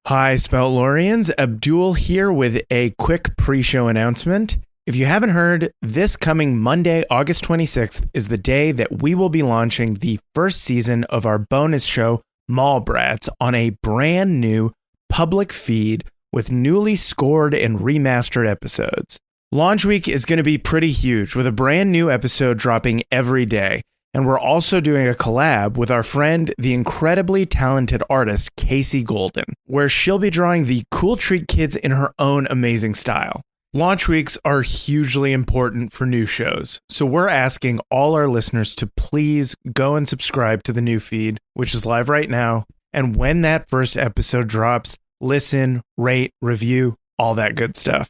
Hi, Spout Loreans. Abdul here with a quick pre-show announcement. If you haven't heard, this coming Monday, August 26th, is the day that we will be launching the first season of our bonus show, Mallbrats, on a brand new public feed with newly scored and remastered episodes. Launch week is going to be pretty huge, with a brand new episode dropping every day. And we're also doing a collab with our friend, the incredibly talented artist, Casey Golden, where she'll be drawing the Cool Treat Kids in her own amazing style. Launch weeks are hugely important for new shows, so we're asking all our listeners to please go and subscribe to the new feed, which is live right now. And when that first episode drops, listen, rate, review, all that good stuff.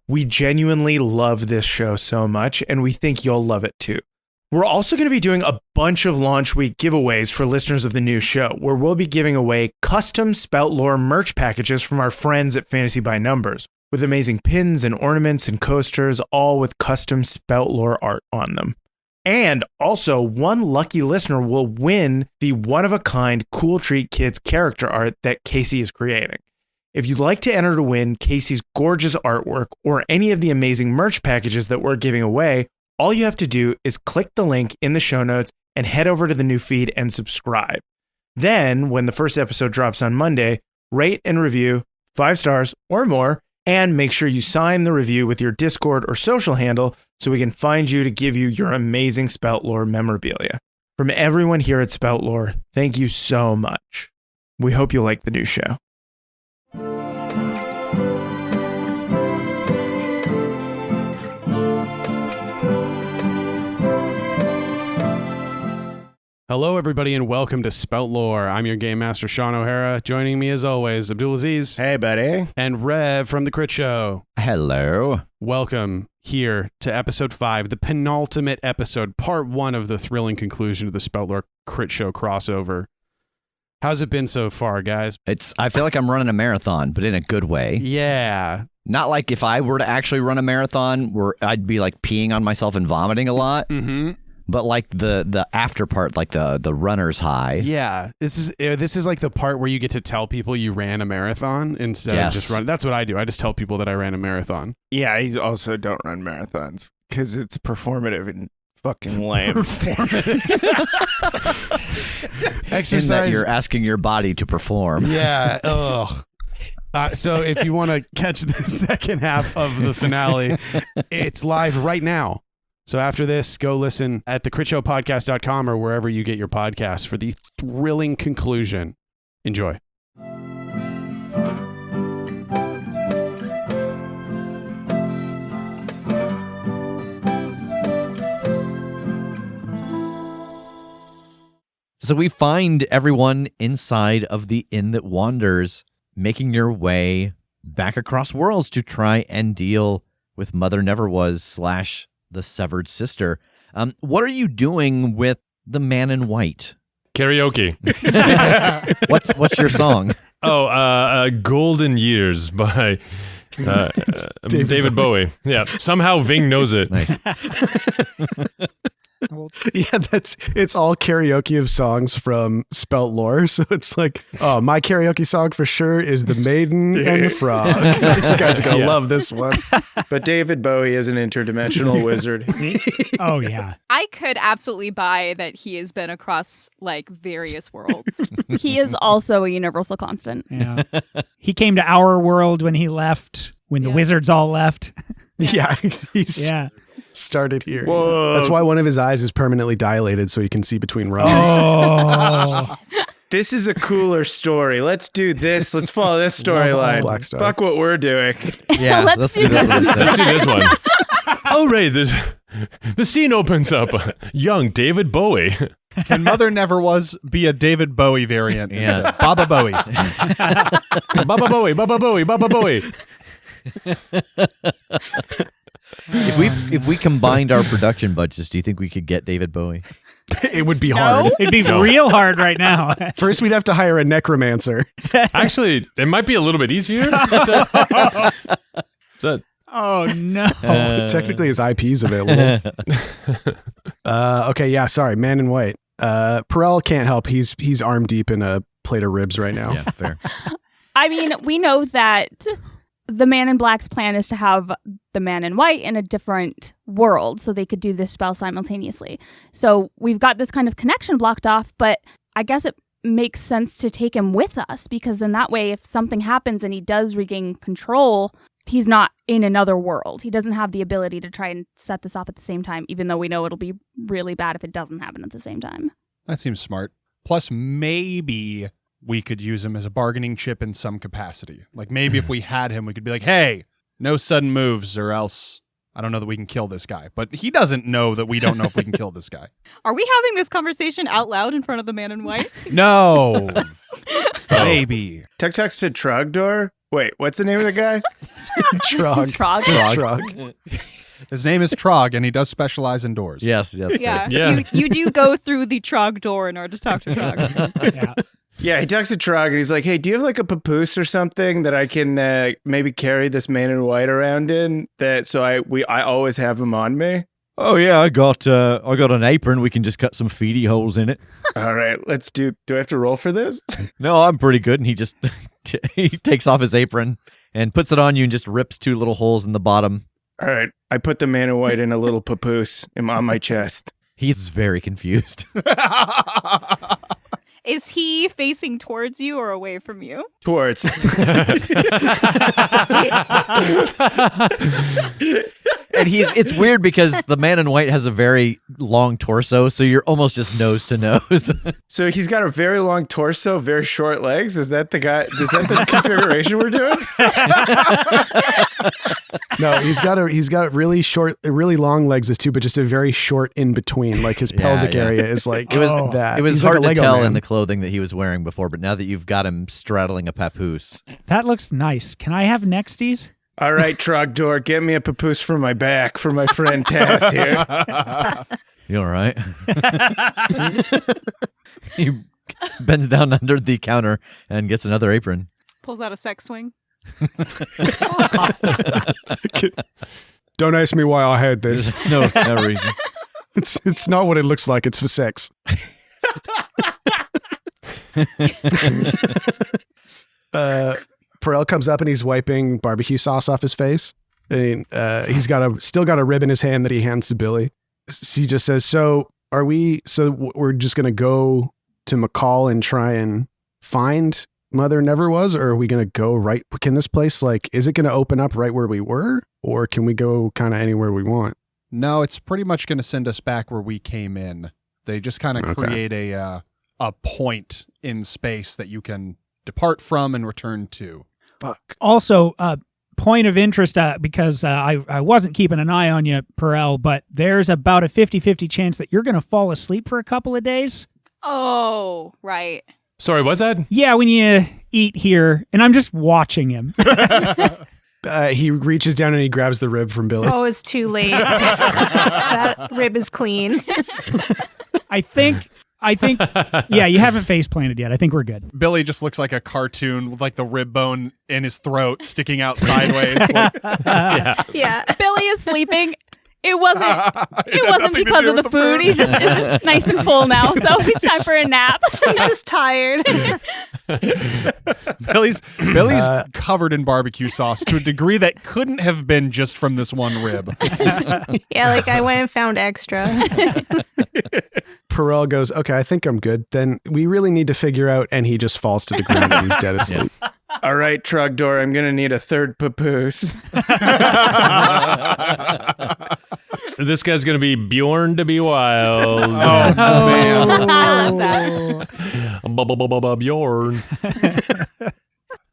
We genuinely love this show so much, and we think you'll love it too. We're also going to be doing a bunch of launch week giveaways for listeners of the new show, where we'll be giving away custom Spout Lore merch packages from our friends at Fantasy by Numbers, with amazing pins and ornaments and coasters, all with custom Spout Lore art on them. And also, one lucky listener will win the one-of-a-kind Cool Treat Kids character art that Casey is creating. If you'd like to enter to win Casey's gorgeous artwork or any of the amazing merch packages that we're giving away, all you have to do is click the link in the show notes and head over to the new feed and subscribe. Then, when the first episode drops on Monday, rate and review 5 stars or more, and make sure you sign the review with your Discord or social handle so we can find you to give you your amazing Spout Lore memorabilia. From everyone here at Spout Lore, thank you so much. We hope you like the new show. Hello, everybody, and welcome to Spout Lore. I'm your Game Master, Shawn O'Hara. Joining me, as always, Abdul Aziz. Hey, buddy. And Rev from the Critshow. Hello. Welcome here to Episode 5, the penultimate episode, Part 1 of the thrilling conclusion of the Spout Lore Critshow crossover. How's it been so far, guys? I feel like I'm running a marathon, but in a good way. Yeah. Not like if I were to actually run a marathon where I'd be like peeing on myself and vomiting a lot. Mm-hmm. But like the after part, like the runner's high. Yeah, this is like the part where you get to tell people you ran a marathon instead of just running. That's what I do. I just tell people that I ran a marathon. Yeah, I also don't run marathons because it's performative and fucking lame. Exercise. In that you're asking your body to perform. Yeah. Ugh. So if you want to catch the second half of the finale, it's live right now. So after this, go listen at thecritshowpodcast.com or wherever you get your podcasts for the thrilling conclusion. Enjoy. So we find everyone inside of the Inn That Wanders, making your way back across worlds to try and deal with Mother Never Was / the severed sister. What are you doing with the man in white? Karaoke. What's your song? Golden Years by David Bowie. Yeah, somehow Ving knows it. Nice. Yeah, it's all karaoke of songs from Spout Lore. So it's like, oh, my karaoke song for sure is The Maiden and the Frog. You guys are going to love this one. But David Bowie is an interdimensional wizard. Oh, yeah. I could absolutely buy that he has been across like various worlds. He is also a universal constant. Yeah. He came to our world when he left, when the wizards all left. Yeah, he's started here. Whoa. That's why one of his eyes is permanently dilated so he can see between rows. Oh. This is a cooler story. Let's do this. Let's follow this storyline. Fuck what we're doing. Yeah, let's do this. Let's do this one. Oh, right. The scene opens up. Young David Bowie. Can Mother Never Was be a David Bowie variant? Yeah. Baba Bowie. Baba Bowie, Baba Bowie, Baba Bowie. If we combined our production budgets, do you think we could get David Bowie? It would be hard. It'd be real hard right now. First, we'd have to hire a necromancer. Actually, it might be a little bit easier. Oh, no. Technically, his IP is available. Okay, yeah, sorry. Man in White. Perel can't help. He's arm deep in a plate of ribs right now. Yeah, fair. I mean, we know that the Man in Black's plan is to have the Man in White in a different world so they could do this spell simultaneously. So we've got this kind of connection blocked off, but I guess it makes sense to take him with us because then that way if something happens and he does regain control, he's not in another world. He doesn't have the ability to try and set this off at the same time, even though we know it'll be really bad if it doesn't happen at the same time. That seems smart. Plus, maybe we could use him as a bargaining chip in some capacity. Like maybe if we had him, we could be like, hey, no sudden moves or else I don't know that we can kill this guy. But he doesn't know that we don't know if we can kill this guy. Are we having this conversation out loud in front of the Man in White? No. Maybe. Tuk-Tuk's to Trogdor? Wait, what's the name of the guy? Trog. Trog. Trog. His name is Trog, and he does specialize in doors. Yes. Yeah. Yeah. You do go through the Trog door in order to talk to Trog. Yeah. Yeah, he talks to Trog and he's like, hey, do you have like a papoose or something that I can maybe carry this Man in White around in? So I always have him on me. Oh yeah, I got an apron. We can just cut some feedy holes in it. All right, let's do I have to roll for this? No, I'm pretty good. And he just he takes off his apron and puts it on you and just rips 2 little holes in the bottom. All right, I put the Man in White in a little papoose on my chest. He's very confused. Is he facing towards you or away from you? Towards. And it's weird because the Man in White has a very long torso, so you're almost just nose to nose. So he's got a very long torso, very short legs. Is that the guy? Is that the configuration we're doing? No, he's got really long legs too, but just a very short in between. Like his pelvic area is like that. It was He's hard like a to Lego tell man. in the clothing that he was wearing before, but now that you've got him straddling a papoose. That looks nice. Can I have nexties? All right, Trogdor, get me a papoose for my back for my friend Tass here. You all right? He bends down under the counter and gets another apron. Pulls out a sex swing. Don't ask me why I had this. No reason. It's not what it looks like. It's for sex. Perel comes up and he's wiping barbecue sauce off his face. And he's still got a rib in his hand that he hands to Billy. He just says, So we're just gonna go to McCall and try and find Mother Never Was, or are we gonna go right? Can this place is it gonna open up right where we were, or can we go kind of anywhere we want? No, it's pretty much going to send us back where we came in. They just kind of create a point in space that you can depart from and return to. Fuck. Also, point of interest, because I wasn't keeping an eye on you, Perel, but there's about a 50-50 chance that you're going to fall asleep for a couple of days. Oh, right. Sorry, what's that? Yeah, when you eat here, and I'm just watching him. He reaches down and he grabs the rib from Billy. Oh, it's too late. That rib is clean. I think, yeah, you haven't face planted yet. I think we're good. Billy just looks like a cartoon with like the rib bone in his throat sticking out sideways. Yeah. Billy is sleeping. It wasn't nothing to because do of with the the food. food. It's just nice and full now, so it's time for a nap. He's just tired. Billy's covered in barbecue sauce to a degree that couldn't have been just from this one rib. Yeah, I went and found extra. Perel goes, okay, I think I'm good. Then we really need to figure out, and he just falls to the ground and he's dead asleep. All right, Trogdor, I'm going to need a third papoose. This guy's going to be Bjorn to be wild. Bjorn.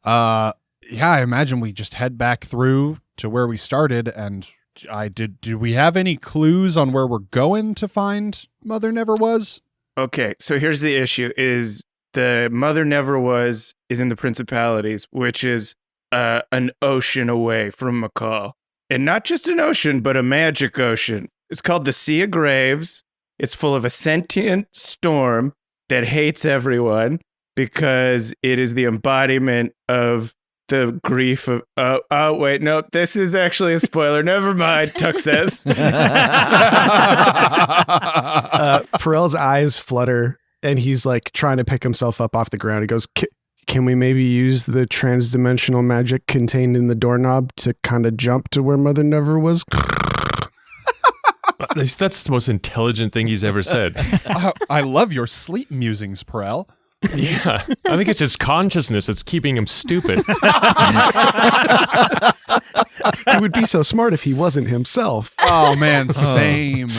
Yeah, I imagine we just head back through to where we started, and do we have any clues on where we're going to find Mother Never Was? Okay, so here's the issue is the Mother Never Was is in the Principalities, which is an ocean away from McCall. And not just an ocean, but a magic ocean. It's called the Sea of Graves. It's full of a sentient storm that hates everyone because it is the embodiment of the grief of... Oh, wait, no, this is actually a spoiler. Never mind, Tuck says. Perel's eyes flutter, and he's trying to pick himself up off the ground. He goes, Can we maybe use the transdimensional magic contained in the doorknob to kind of jump to where Mother Never was? That's the most intelligent thing he's ever said. I love your sleep musings, Perel. Yeah, I think it's his consciousness that's keeping him stupid. He would be so smart if he wasn't himself. Oh, man, same.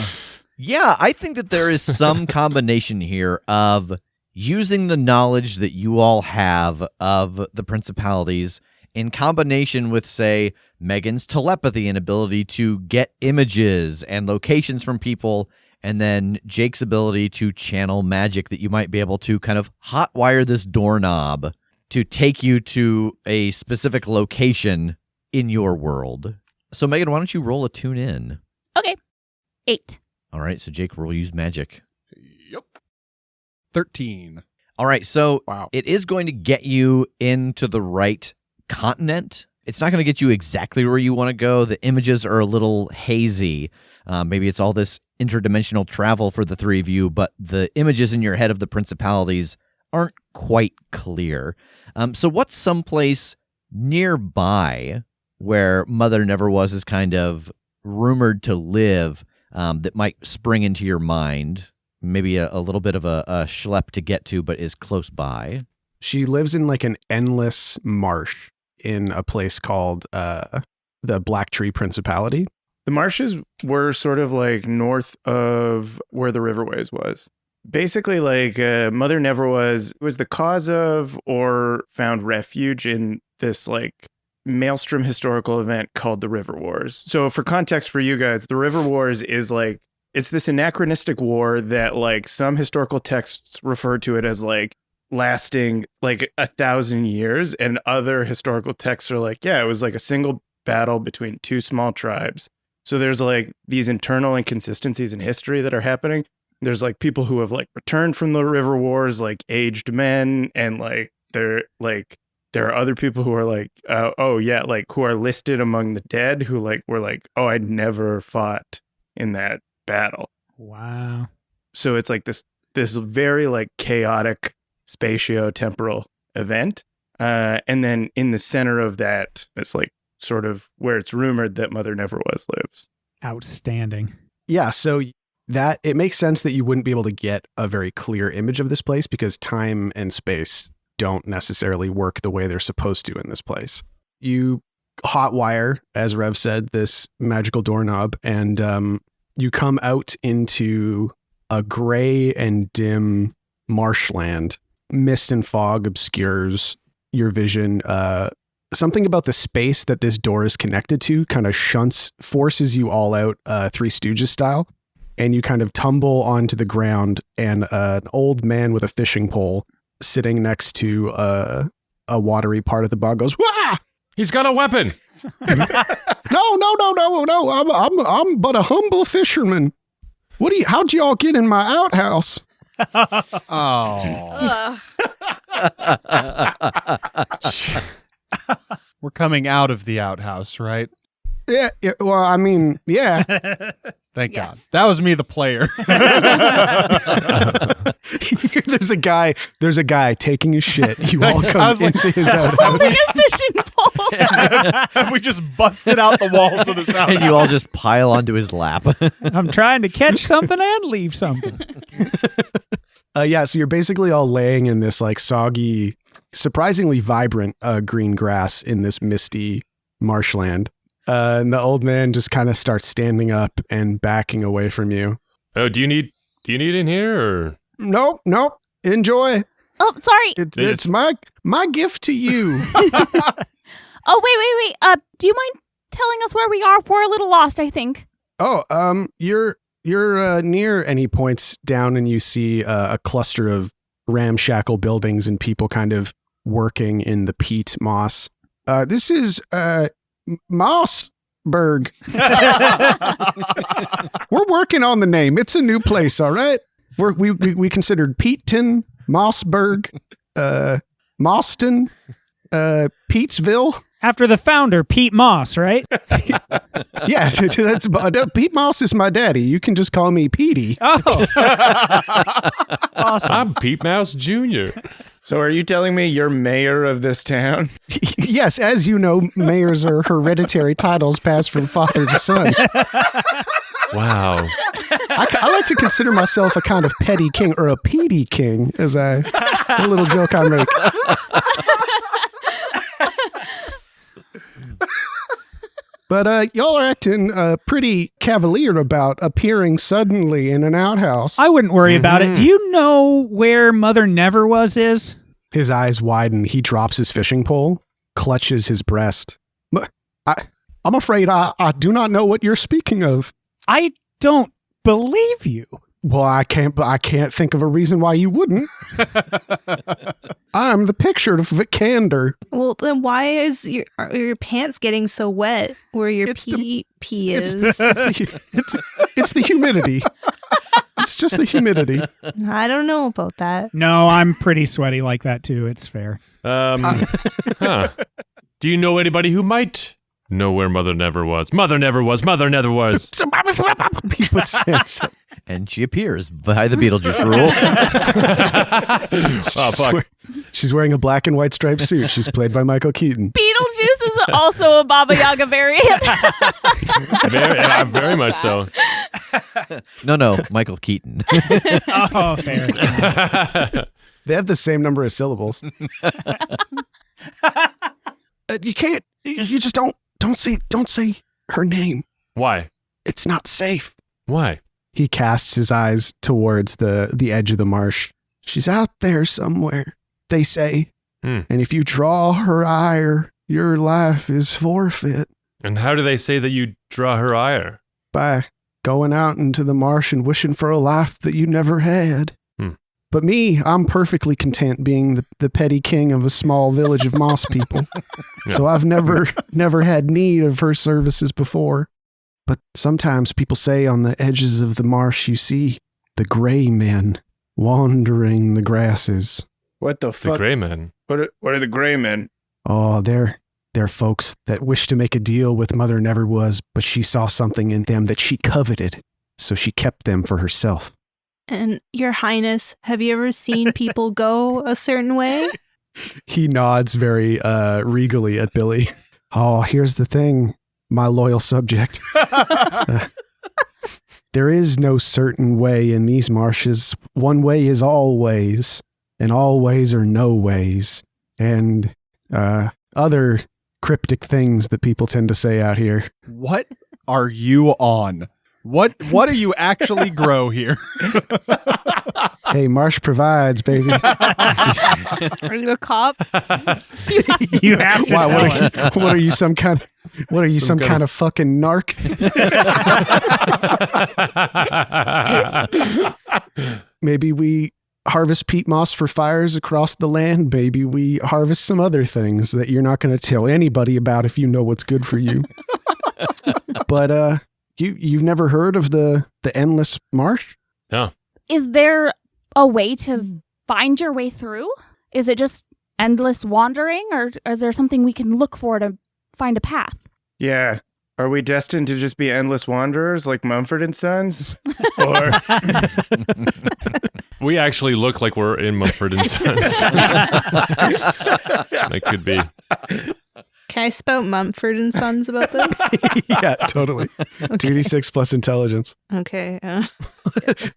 Yeah, I think that there is some combination here of using the knowledge that you all have of the principalities in combination with, say, Megan's telepathy and ability to get images and locations from people, and then Jake's ability to channel magic that you might be able to kind of hotwire this doorknob to take you to a specific location in your world. So, Megan, why don't you roll a tune in? Okay. 8. All right, so Jake, roll use magic. Yep. 13. All right, so Wow. it is going to get you into the right continent. It's not going to get you exactly where you want to go. The images are a little hazy. Maybe it's all this interdimensional travel for the three of you, but the images in your head of the principalities aren't quite clear. So what's someplace nearby where Mother Never Was is kind of rumored to live that might spring into your mind? Maybe a little bit of a schlep to get to, but is close by. She lives in like an endless marsh in a place called the Black Tree Principality. The marshes were sort of like north of where the Riverways was. Basically, like Mother Never Was the cause of or found refuge in this like maelstrom historical event called the River Wars. So for context for you guys, the River Wars is like, it's this anachronistic war that like some historical texts refer to it as like lasting like 1,000 years, and other historical texts are like, yeah, it was like a single battle between two small tribes. So there's like these internal inconsistencies in history that are happening. There's like people who have like returned from the River Wars, like aged men, and like there are other people who are like, who are listed among the dead who like were like, oh, I never fought in that battle. Wow. So it's like this very like chaotic spatio-temporal event. And then in the center of that, it's like sort of where it's rumored that Mother Never Was lives. Outstanding. Yeah, so that it makes sense that you wouldn't be able to get a very clear image of this place because time and space don't necessarily work the way they're supposed to in this place. You hotwire, as Rev said, this magical doorknob, and you come out into a gray and dim marshland. Mist and fog obscures your vision. Something about the space that this door is connected to kind of forces you all out, Three Stooges style, and you kind of tumble onto the ground, and an old man with a fishing pole sitting next to a watery part of the bog goes, "Wah! He's got a weapon." No! I'm but a humble fisherman. How'd y'all get in my outhouse?" Oh. We're coming out of the outhouse, right? Yeah, well, I mean, yeah. Thank God. That was me, the player. There's a guy taking a shit. You all come into his outhouse. Holding a fishing pole. Have we just busted out the walls of this outhouse? And you all just pile onto his lap. I'm trying to catch something and leave something. Yeah, so you're basically all laying in this like soggy, surprisingly vibrant green grass in this misty marshland. And the old man just kind of starts standing up and backing away from you. Oh, do you need in here or? Nope. Enjoy. Oh, sorry. It's my gift to you. Oh, wait. Do you mind telling us where we are? We're a little lost, I think. Oh, you're near, and he points down, and you see a cluster of ramshackle buildings and people kind of working in the peat moss. This is Mossberg. We're working on the name. It's a new place, all right? We considered Peaton, Mossberg, Moston, Peatsville. After the founder, Pete Moss, right? Yeah, that's Pete Moss is my daddy. You can just call me Petey. Oh. Awesome. I'm Pete Mouse Jr. So are you telling me you're mayor of this town? Yes, as you know, mayors are hereditary titles passed from father to son. Wow. I like to consider myself a kind of petty king, or a peedy king, as a little joke I make. But y'all are acting pretty cavalier about appearing suddenly in an outhouse. I wouldn't worry about it. Do you know where Mother Never Was is? His eyes widen. He drops his fishing pole, clutches his breast. I'm afraid I do not know what you're speaking of. I don't believe you. Well, I can't think of a reason why you wouldn't. I'm the picture of candor. Well, then why is your pants getting so wet where your pee is? It's the humidity. It's just the humidity. I don't know about that. No, I'm pretty sweaty like that too. It's fair. Huh. Do you know anybody who might know where Mother Never Was? Mother Never Was. Mother Never Was. He puts sense. And she appears by the Beetlejuice rule. Oh, fuck. She's wearing a black and white striped suit. She's played by Michael Keaton. Beetlejuice is also a Baba Yaga variant. Very much so. No, Michael Keaton. Oh, fair. They have the same number of syllables. You can't. You just don't say her name. Why? It's not safe. Why? He casts his eyes towards the edge of the marsh. She's out there somewhere, they say. And if you draw her ire, your life is forfeit. And how do they say that you draw her ire? By going out into the marsh and wishing for a life that you never had. But me, I'm perfectly content being the petty king of a small village of moss people. Yeah. So I've never had need of her services before. But sometimes people say on the edges of the marsh you see the gray men wandering the grasses. What the fuck? The gray men. What are the gray men? Oh, they're folks that wish to make a deal with Mother Never Was, but she saw something in them that she coveted, so she kept them for herself. And Your Highness, have you ever seen people go a certain way? He nods very regally at Billy. Oh, here's the thing, my loyal subject. There is no certain way in these marshes. One way is always, and all ways are no ways. And other cryptic things that people tend to say out here. What are you on? What do you actually grow here? Hey, marsh provides, baby. Are you a cop? You have to Wow, tell us. what are you, some kind of fucking narc? Maybe we harvest peat moss for fires across the land. Maybe we harvest some other things that you're not going to tell anybody about if you know what's good for you. But you've never heard of the endless marsh? No. Is there a way to find your way through? Is it just endless wandering, or is there something we can look for to find a path? Yeah. Are we destined to just be endless wanderers like Mumford & Sons? Or We actually look like we're in Mumford & Sons. That could be. Can I spout Mumford & Sons about this? Yeah, totally. 2d6 plus intelligence. Okay.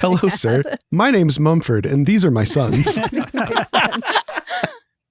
Hello, sir. My name's Mumford, and these are my sons.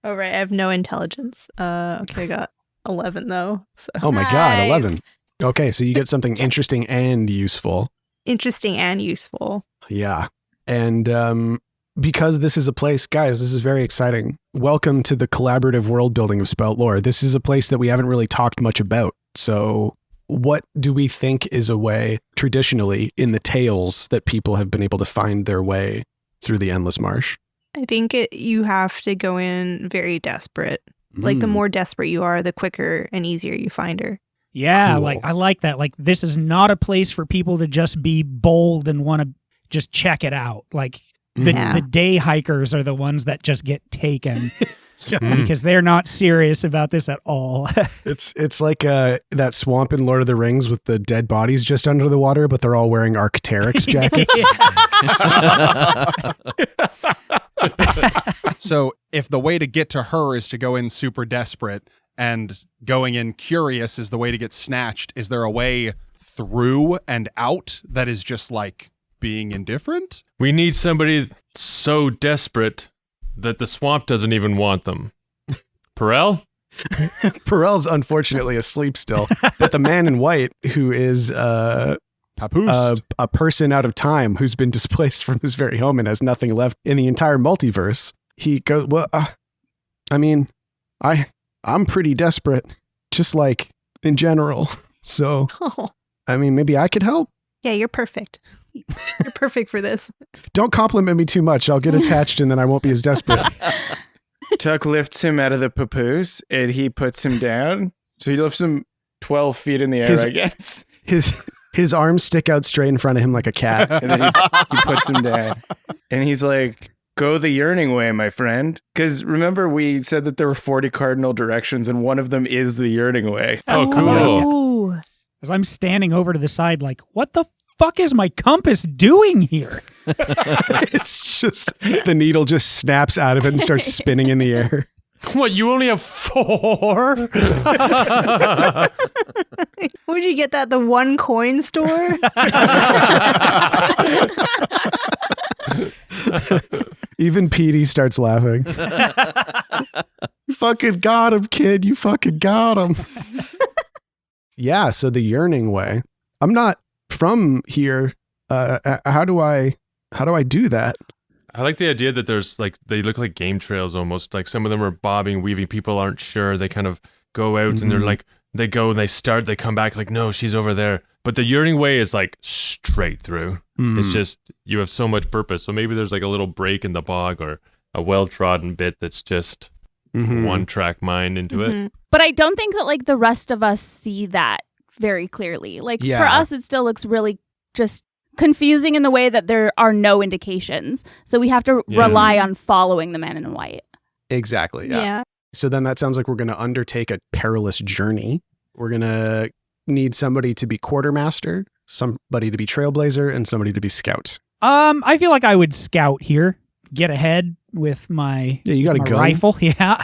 All right, I have no intelligence. Okay, I got 11 though. So. Oh my God, Nice. 11. Okay, so you get something interesting and useful. Interesting and useful. Yeah. And because this is a place, guys, this is very exciting. Welcome to the collaborative world building of Spout Lore. This is a place that we haven't really talked much about. So what do we think is a way traditionally in the tales that people have been able to find their way through the Endless Marsh? I think you have to go in very desperate. Like the more desperate you are, the quicker and easier you find her. Yeah, Cool. like I like that. Like this is not a place for people to just be bold and want to just check it out. Like the Yeah. the day hikers are the ones that just get taken. because they're not serious about this at all. It's like that swamp in Lord of the Rings with the dead bodies just under the water, but they're all wearing Arc'teryx jackets. So if the way to get to her is to go in super desperate and going in curious is the way to get snatched, is there a way through and out that is just like being indifferent? We need somebody so desperate that the swamp doesn't even want them. Perel? Perel's unfortunately asleep still, but the man in white, who is Papoose. a person out of time who's been displaced from his very home and has nothing left in the entire multiverse, he goes, well, I mean, I'm pretty desperate, just like in general. So, I mean, maybe I could help. Yeah, you're perfect. You're perfect for this. Don't compliment me too much. I'll get attached and then I won't be as desperate. Tuck lifts him out of the papoose and he puts him down. So he lifts him 12 feet in the air, I guess. His arms stick out straight in front of him like a cat. And then he puts him down. And he's like, go the yearning way, my friend. Because remember, we said that there were 40 cardinal directions and one of them is the yearning way. Oh, cool. Because I'm standing over to the side like, what the fuck is my compass doing here? It's just, the needle just snaps out of it and starts spinning in the air. What, you only have 4? Where'd you get that? The one coin store? Even Petey starts laughing. You fucking got him, kid. You fucking got him. Yeah, so the yearning way. I'm not from here. How do I do that? I like the idea that there's like, they look like game trails almost. Like some of them are bobbing, weaving. People aren't sure. They kind of go out and they're like, they go and they start, they come back like, no, she's over there. But the yearning way is like straight through. It's just, you have so much purpose. So maybe there's like a little break in the bog or a well-trodden bit that's just one track mind into it. But I don't think that like the rest of us see that very clearly. Like for us, it still looks really just confusing in the way that there are no indications. So we have to rely on following the man in white. Exactly. Yeah. So then that sounds like we're going to undertake a perilous journey. We're going to need somebody to be quartermaster, somebody to be trailblazer, and somebody to be scout. I feel like I would scout here, get ahead with my, you got a gun. Rifle. Yeah.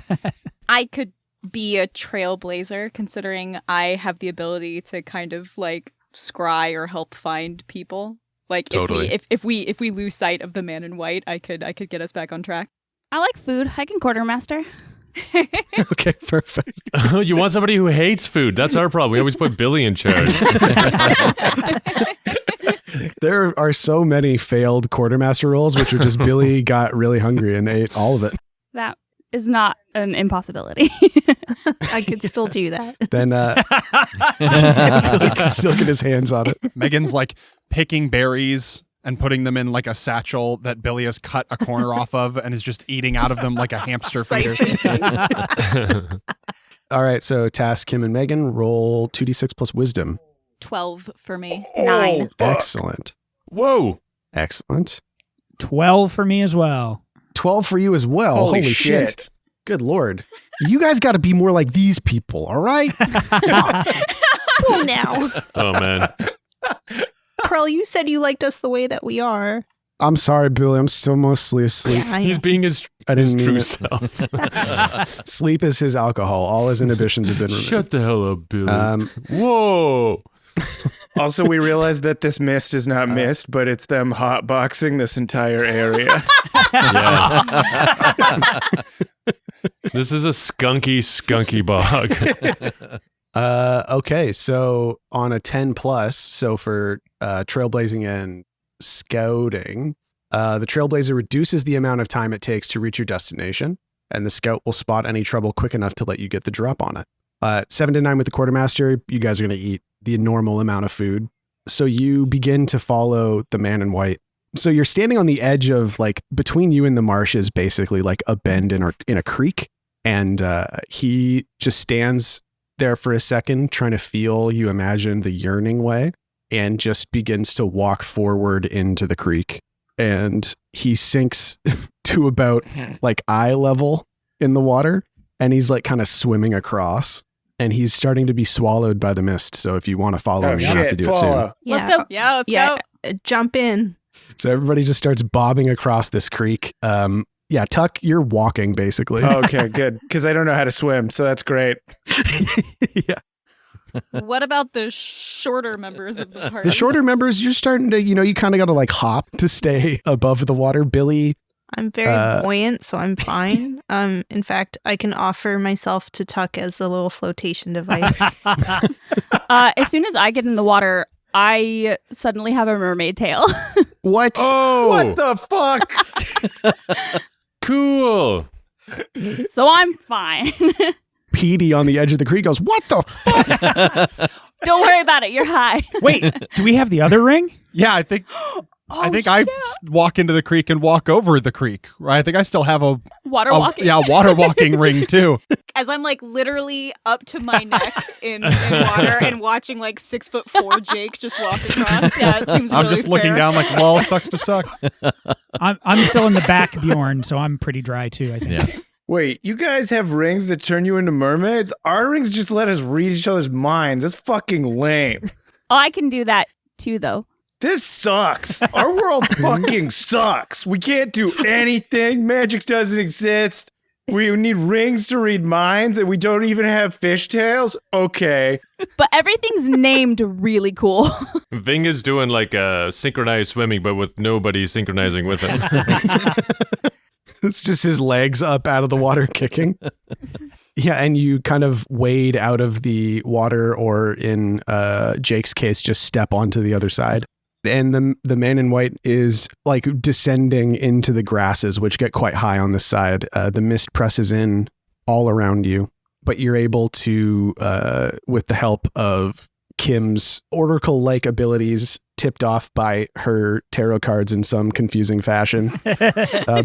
I could be a trailblazer, considering I have the ability to kind of like scry or help find people. Like if we lose sight of the man in white, I could get us back on track. I like food. I can quartermaster. Okay, perfect. You want somebody who hates food. That's our problem. We always put Billy in charge. There are so many failed quartermaster roles, which are just Billy got really hungry and ate all of it. That is not an impossibility. I could still do that. Then Billy can still get his hands on it. Megan's like picking berries and putting them in like a satchel that Billy has cut a corner off of and is just eating out of them like a hamster feeder. All right, so task Kim and Megan, roll 2d6 plus wisdom. 12 for me. 9. Excellent. Whoa. Excellent. 12 for me as well. 12 for you as well. Holy shit. shit. Good Lord. You guys got to be more like these people, all right? Well, now. Oh, man. Pearl, you said you liked us the way that we are. I'm sorry, Billy. I'm still mostly asleep. Yeah, I He's know. being his I didn't mean true it. self. Sleep is his alcohol. All his inhibitions have been removed. Shut the hell up, Billy. Um, Whoa. Also, we realized that this mist is not mist, but it's them hotboxing this entire area. Yeah. This is a skunky bog. Okay, so on a 10 plus, so for trailblazing and scouting, the trailblazer reduces the amount of time it takes to reach your destination, and the scout will spot any trouble quick enough to let you get the drop on it. 7 to 9 with the quartermaster, you guys are going to eat the normal amount of food. So you begin to follow the man in white. So you're standing on the edge of, like, between you and the marsh is basically like a bend in a creek, and he just stands there for a second trying to feel, you imagine, the yearning way, and just begins to walk forward into the creek. And he sinks to about like eye level in the water, and he's like kind of swimming across, and he's starting to be swallowed by the mist. So if you want to follow him, you have to do it soon. Let's go. Yeah, let's go. Jump in. So everybody just starts bobbing across this creek. Yeah, Tuck, you're walking basically. Okay, good. Because I don't know how to swim, so that's great. Yeah. What about the shorter members of the party? The shorter members, you're starting to, you kind of got to like hop to stay above the water. Billy. I'm very buoyant, so I'm fine. In fact, I can offer myself to Tuck as a little flotation device. As soon as I get in the water, I suddenly have a mermaid tail. What? Oh, What the fuck? cool. So I'm fine. Petey on the edge of the creek goes, what the fuck? Don't worry about it. You're high. Wait, do we have the other ring? Yeah, I think I walk into the creek and walk over the creek. Right? I think I still have a Water walking. Yeah, water walking ring too. As I'm like literally up to my neck in water and watching like 6'4" Jake just walk across. Yeah, it seems I'm really just looking fair. down like, well, sucks to suck. I'm still in the back, Bjorn, so I'm pretty dry too, I think. Yeah. Wait, you guys have rings that turn you into mermaids? Our rings just let us read each other's minds. That's fucking lame. Oh, I can do that too, though. This sucks. Our world fucking sucks. We can't do anything. Magic doesn't exist. We need rings to read minds, and we don't even have fishtails? Okay. But everything's named really cool. Ving is doing like synchronized swimming, but with nobody synchronizing with him. It's just his legs up out of the water kicking. Yeah, and you kind of wade out of the water, or in Jake's case, just step onto the other side. And the man in white is like descending into the grasses, which get quite high on this side. The mist presses in all around you, but you're able to, with the help of Kim's oracle-like abilities, tipped off by her tarot cards in some confusing fashion.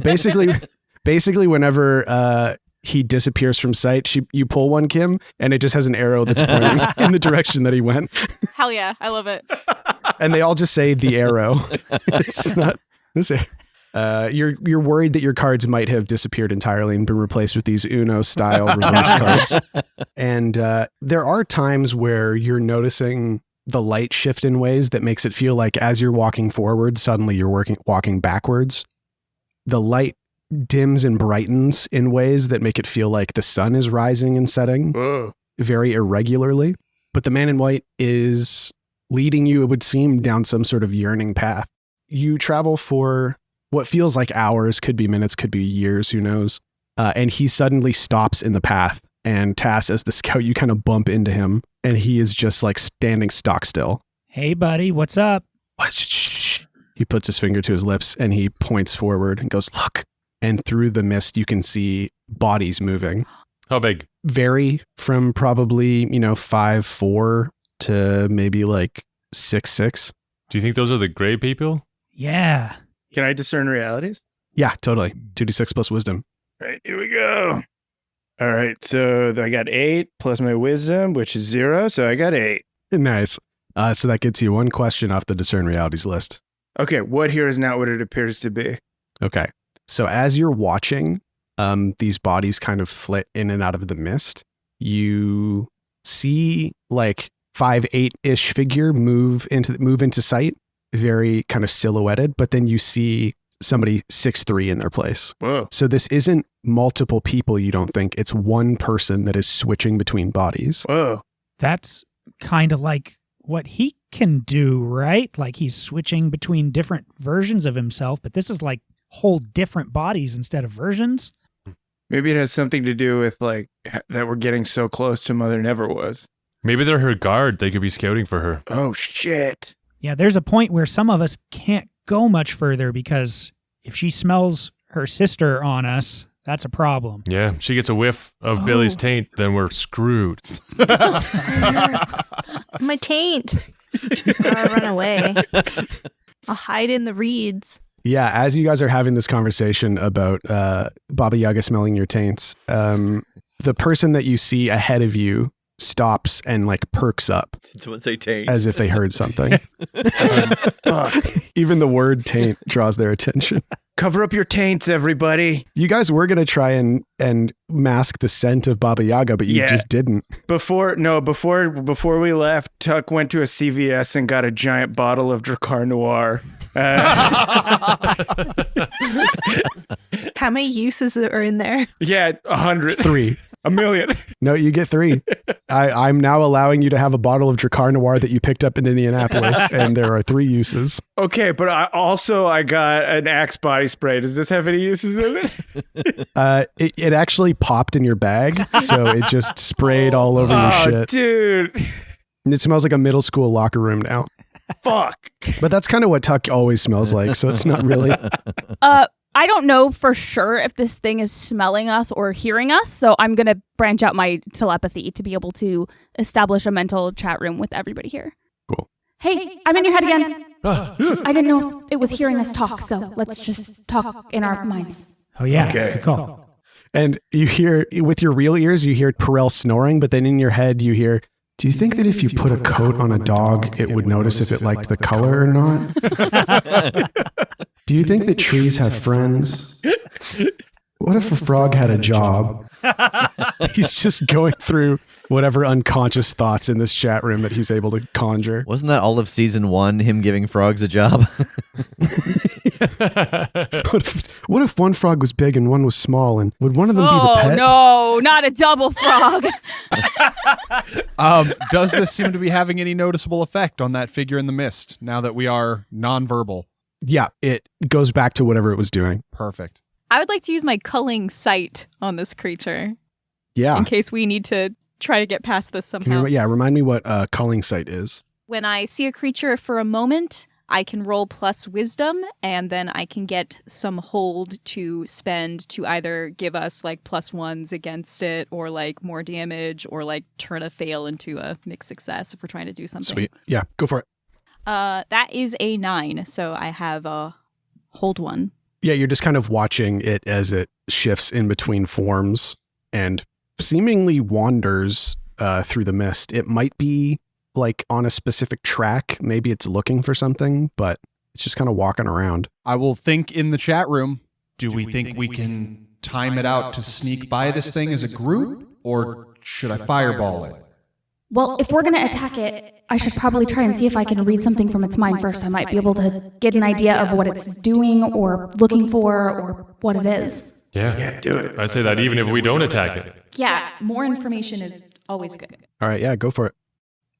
Basically, whenever he disappears from sight, you pull one, Kim, and it just has an arrow that's pointing in the direction that he went. Hell yeah, I love it. And they all just say the arrow. It's not this. You're worried that your cards might have disappeared entirely and been replaced with these Uno style reverse cards. And there are times where you're noticing the light shift in ways that makes it feel like as you're walking forward, suddenly you're walking backwards. The light dims and brightens in ways that make it feel like the sun is rising and setting very irregularly. But the man in white is leading you, it would seem, down some sort of yearning path. You travel for what feels like hours, could be minutes, could be years, who knows. And he suddenly stops in the path. And Tass, as the scout, you kind of bump into him, and he is just like standing stock still. Hey, buddy, what's up? Shh. He puts his finger to his lips and he points forward and goes, look. And through the mist, you can see bodies moving. How big? Vary from probably, 5'4" to maybe like 6'6". Do you think those are the gray people? Yeah. Can I discern realities? Yeah, totally. 2d6 plus wisdom. All right, here we go. All right, so I got 8 plus my wisdom, which is 0, so I got 8. Nice. So that gets you one question off the discern realities list. Okay, what here is not what it appears to be? Okay. So as you're watching these bodies kind of flit in and out of the mist, you see like 5'8"-ish figure move into sight, very kind of silhouetted, but then you see somebody 6'3" in their place. Whoa. So this isn't multiple people, you don't think. It's one person that is switching between bodies. Whoa. That's kind of like what he can do, right? Like he's switching between different versions of himself, but this is like whole different bodies instead of versions. Maybe it has something to do with like that we're getting so close to Mother Never Was. Maybe they're her guard. They could be scouting for her. Oh, shit. Yeah, there's a point where some of us can't go much further because if she smells her sister on us, that's a problem. Yeah, she gets a whiff of Billy's taint, then we're screwed. My taint. I'll run away. I'll hide in the reeds. Yeah, as you guys are having this conversation about Baba Yaga smelling your taints, the person that you see ahead of you stops and like perks up. Did someone say taint? As if they heard something. Even the word taint draws their attention. Cover up your taints, everybody. You guys were going to try and mask the scent of Baba Yaga, but you just didn't. Before we left, Tuck went to a CVS and got a giant bottle of Drakkar Noir. How many uses are in there? Yeah, 100. 3. 1,000,000. No, you get 3. I'm now allowing you to have a bottle of Drakkar Noir that you picked up in Indianapolis, and there are 3 uses. Okay, but I got an Axe body spray. Does this have any uses in it? It actually popped in your bag, so it just sprayed all over your shit. Dude. And it smells like a middle school locker room now. Fuck. But that's kind of what Tuck always smells like, so it's not really. I don't know for sure if this thing is smelling us or hearing us, so I'm going to branch out my telepathy to be able to establish a mental chat room with everybody here. Cool. Hey, I'm in your head again. I didn't know if it was hearing us talk, so let's just talk in our minds. Oh, yeah. Okay. Good call. And you hear, with your real ears, you hear Perel snoring, but then in your head you hear, do you think that if you put a coat on a dog, it would notice if it liked the color or not? Do you think that trees have friends? What if a frog had a job? He's just going through whatever unconscious thoughts in this chat room that he's able to conjure. Wasn't that all of season 1, him giving frogs a job? What if one frog was big and one was small, and would one of them be the pet? No, not a double frog. Does this seem to be having any noticeable effect on that figure in the mist now that we are nonverbal? Yeah, it goes back to whatever it was doing. Perfect. I would like to use my culling sight on this creature Yeah. in case we need to try to get past this somehow. Remind me what calling sight is. When I see a creature for a moment, I can roll plus wisdom, and then I can get some hold to spend to either give us like +1s against it, or like more damage, or like turn a fail into a mixed success if we're trying to do something. Sweet. Yeah, go for it. That is a 9, so I have a hold 1. Yeah, you're just kind of watching it as it shifts in between forms and seemingly wanders through the mist. It might be like on a specific track. Maybe it's looking for something, but it's just kind of walking around. I will think in the chat room, do we think we can time it out to sneak by this thing as a group, or should I fireball it? Well, if we're going to attack it, I should probably try and see if I can read something from its mind first. I might be able to get an idea of what it's doing or looking for or what it is. Yeah, do it. I say that even if we don't attack it. Yeah, more information is always good. All right, yeah, go for it.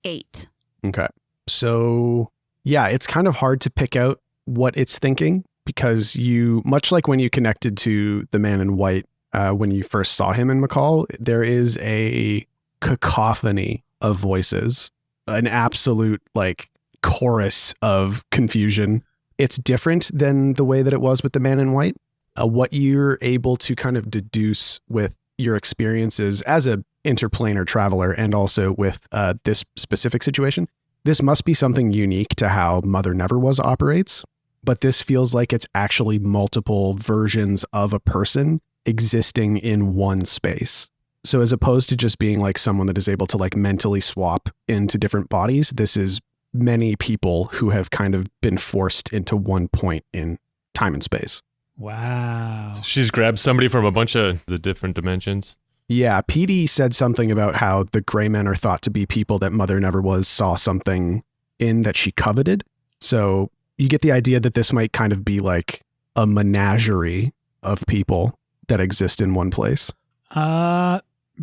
8. Okay. So, yeah, it's kind of hard to pick out what it's thinking because you, much like when you connected to the man in white when you first saw him in McCall, there is a cacophony of voices, an absolute like chorus of confusion. It's different than the way that it was with the man in white. What you're able to kind of deduce with your experiences as a interplanar traveler and also with this specific situation, this must be something unique to how Mother Never Was operates, but this feels like it's actually multiple versions of a person existing in one space. So as opposed to just being like someone that is able to like mentally swap into different bodies, this is many people who have kind of been forced into one point in time and space. Wow. She's grabbed somebody from a bunch of the different dimensions. Yeah, PD said something about how the gray men are thought to be people that Mother Never Was saw something in that she coveted. So you get the idea that this might kind of be like a menagerie of people that exist in one place.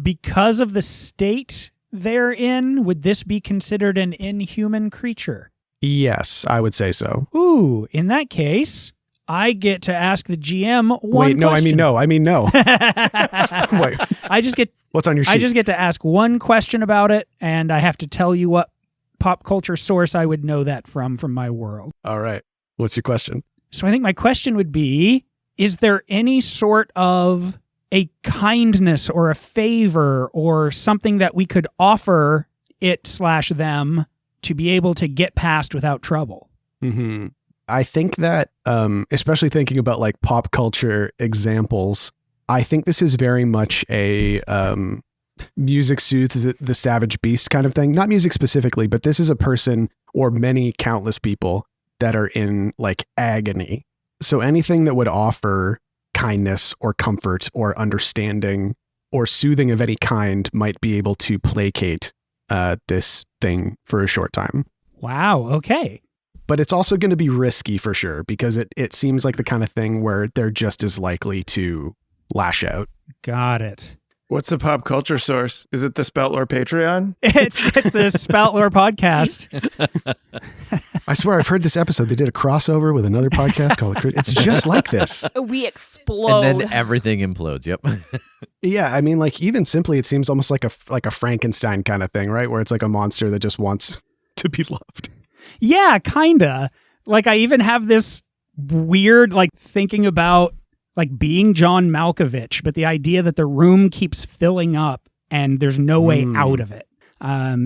Because of the state they're in, would this be considered an inhuman creature? Yes, I would say so. Ooh, in that case, I get to ask the GM one Wait, no, question. I mean no. Wait. I just get What's on your sheet? I just get to ask one question about it, and I have to tell you what pop culture source I would know that from my world. All right. What's your question? So I think my question would be, is there any sort of a kindness or a favor or something that we could offer it/them to be able to get past without trouble? Mm-hmm. I think that, especially thinking about like pop culture examples, I think this is very much a music soothes the savage beast kind of thing. Not music specifically, but this is a person or many countless people that are in like agony. So anything that would offer kindness or comfort or understanding or soothing of any kind might be able to placate this thing for a short time. Wow. Okay. But it's also going to be risky for sure, because it seems like the kind of thing where they're just as likely to lash out. Got it. What's the pop culture source? Is it the Spout Lore Patreon? It's the Spout Lore podcast. I swear I've heard this episode. They did a crossover with another podcast called It's just like this. We explode. And then everything implodes. Yep. Yeah, I mean, like, even simply, it seems almost like a Frankenstein kind of thing, right? Where it's like a monster that just wants to be loved. Yeah, kinda. Like, I even have this weird, like, thinking about like being John Malkovich, but the idea that the room keeps filling up and there's no way out of it.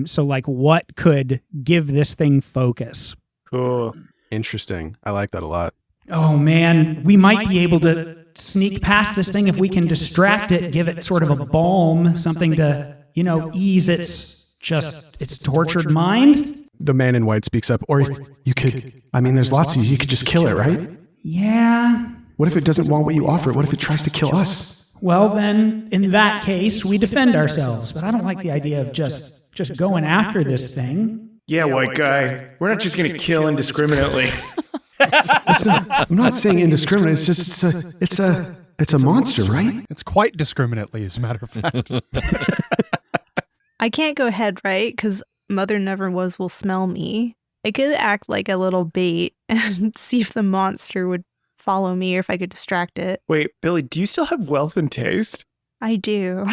So like, what could give this thing focus? Cool. Interesting. I like that a lot. Oh man, we might be able to sneak past this thing if we can distract it, give it sort of a balm, something to, ease its tortured mind. The man in white speaks up. Or you could, I mean, there's lots of you could just kill it, right? Yeah. What if it doesn't want what you offer? What if it tries to kill us? Well, then, in that case, we defend ourselves. But I don't like the idea of just going after this thing. Yeah, white guy. We're not just going to kill indiscriminately. I'm not saying indiscriminate. It's just it's a monster, right? It's quite discriminately, as a matter of fact. I can't go ahead, right? Because Mother Never Was will smell me. I could act like a little bait and see if the monster would follow me or if I could distract it. Wait, Billy, do you still have wealth and taste? I do.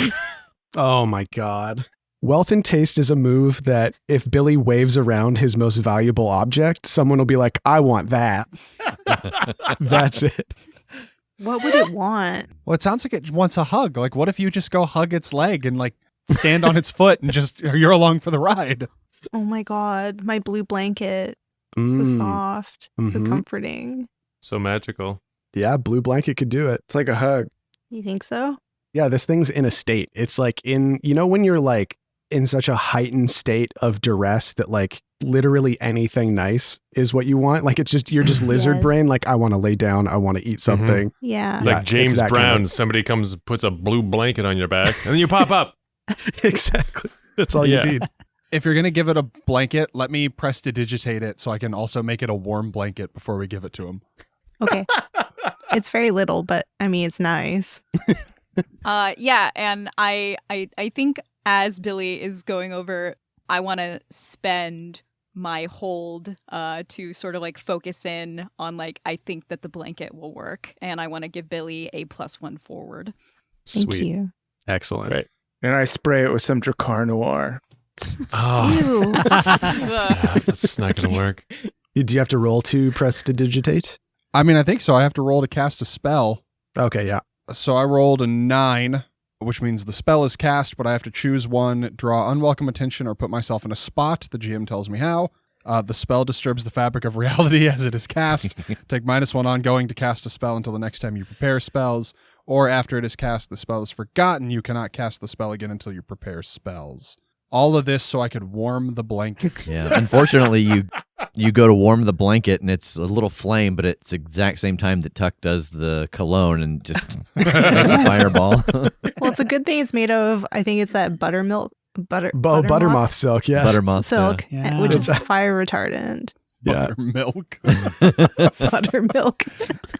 Oh my God. Wealth and taste is a move that if Billy waves around his most valuable object, someone will be like, I want that. That's it. What would it want? Well, it sounds like it wants a hug. Like, what if you just go hug its leg and like stand on its foot and just you're along for the ride? Oh my God, my blue blanket. So soft, so comforting. So magical. Yeah, blue blanket could do it. It's like a hug. You think so? Yeah, this thing's in a state. It's like when you're like in such a heightened state of duress that like literally anything nice is what you want. Like you're just lizard brain. Like, I want to lay down. I want to eat something. Yeah. Like James it's that Brown, kind of- somebody comes, puts a blue blanket on your back, and then you pop up. Exactly. That's all you need. If you're going to give it a blanket, let me prestidigitate it so I can also make it a warm blanket before we give it to him. Okay. It's very little, but I mean, it's nice. Yeah, and I think as Billy is going over, I want to spend my hold to sort of like focus in on like, I think that the blanket will work, and I want to give Billy a +1 forward. Thank you. Excellent. Right. And I spray it with some Dracar Noir. Ew. That's not going to work. Do you have to roll to prestidigitate? I mean, I think so. I have to roll to cast a spell. Okay, yeah. So I rolled a 9, which means the spell is cast, but I have to choose one, draw unwelcome attention, or put myself in a spot. The GM tells me how. The spell disturbs the fabric of reality as it is cast. Take -1 ongoing to cast a spell until the next time you prepare spells, or after it is cast, the spell is forgotten. You cannot cast the spell again until you prepare spells. All of this so I could warm the blanket. Yeah. Unfortunately, you go to warm the blanket and it's a little flame, but it's the exact same time that Tuck does the cologne and just makes a fireball. Well, it's a good thing it's made of, I think it's that buttermoth silk, yeah. Buttermoth silk, Yeah. which is fire retardant. Yeah. Buttermilk. Buttermilk.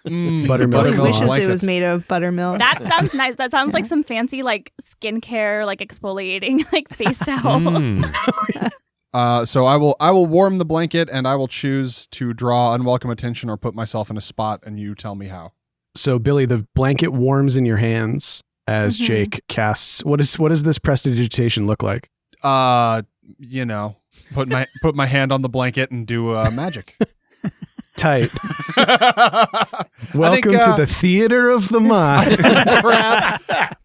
Buttermilk. I wishes Blanket. it was made of buttermilk. That sounds nice. That sounds like some fancy like skincare, like exfoliating, like face towel. So I will warm the blanket, and I will choose to draw unwelcome attention or put myself in a spot, and you tell me how. So, Billy, the blanket warms in your hands as Jake casts. What does this prestidigitation look like? Put my hand on the blanket and do magic. Tight. Welcome to the theater of the mind.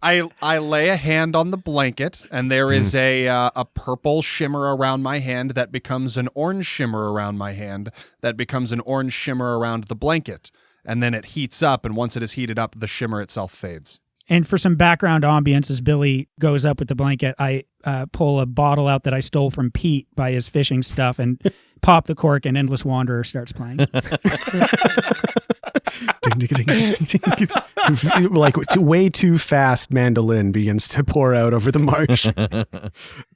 I lay a hand on the blanket, and there is a purple shimmer around my hand that becomes an orange shimmer around my hand that becomes an orange shimmer around the blanket. And then it heats up, and once it is heated up, the shimmer itself fades. And for some background ambience, as Billy goes up with the blanket, I pull a bottle out that I stole from Pete by his fishing stuff and pop the cork, and Endless Wanderer starts playing. Like way too fast mandolin begins to pour out over the marsh.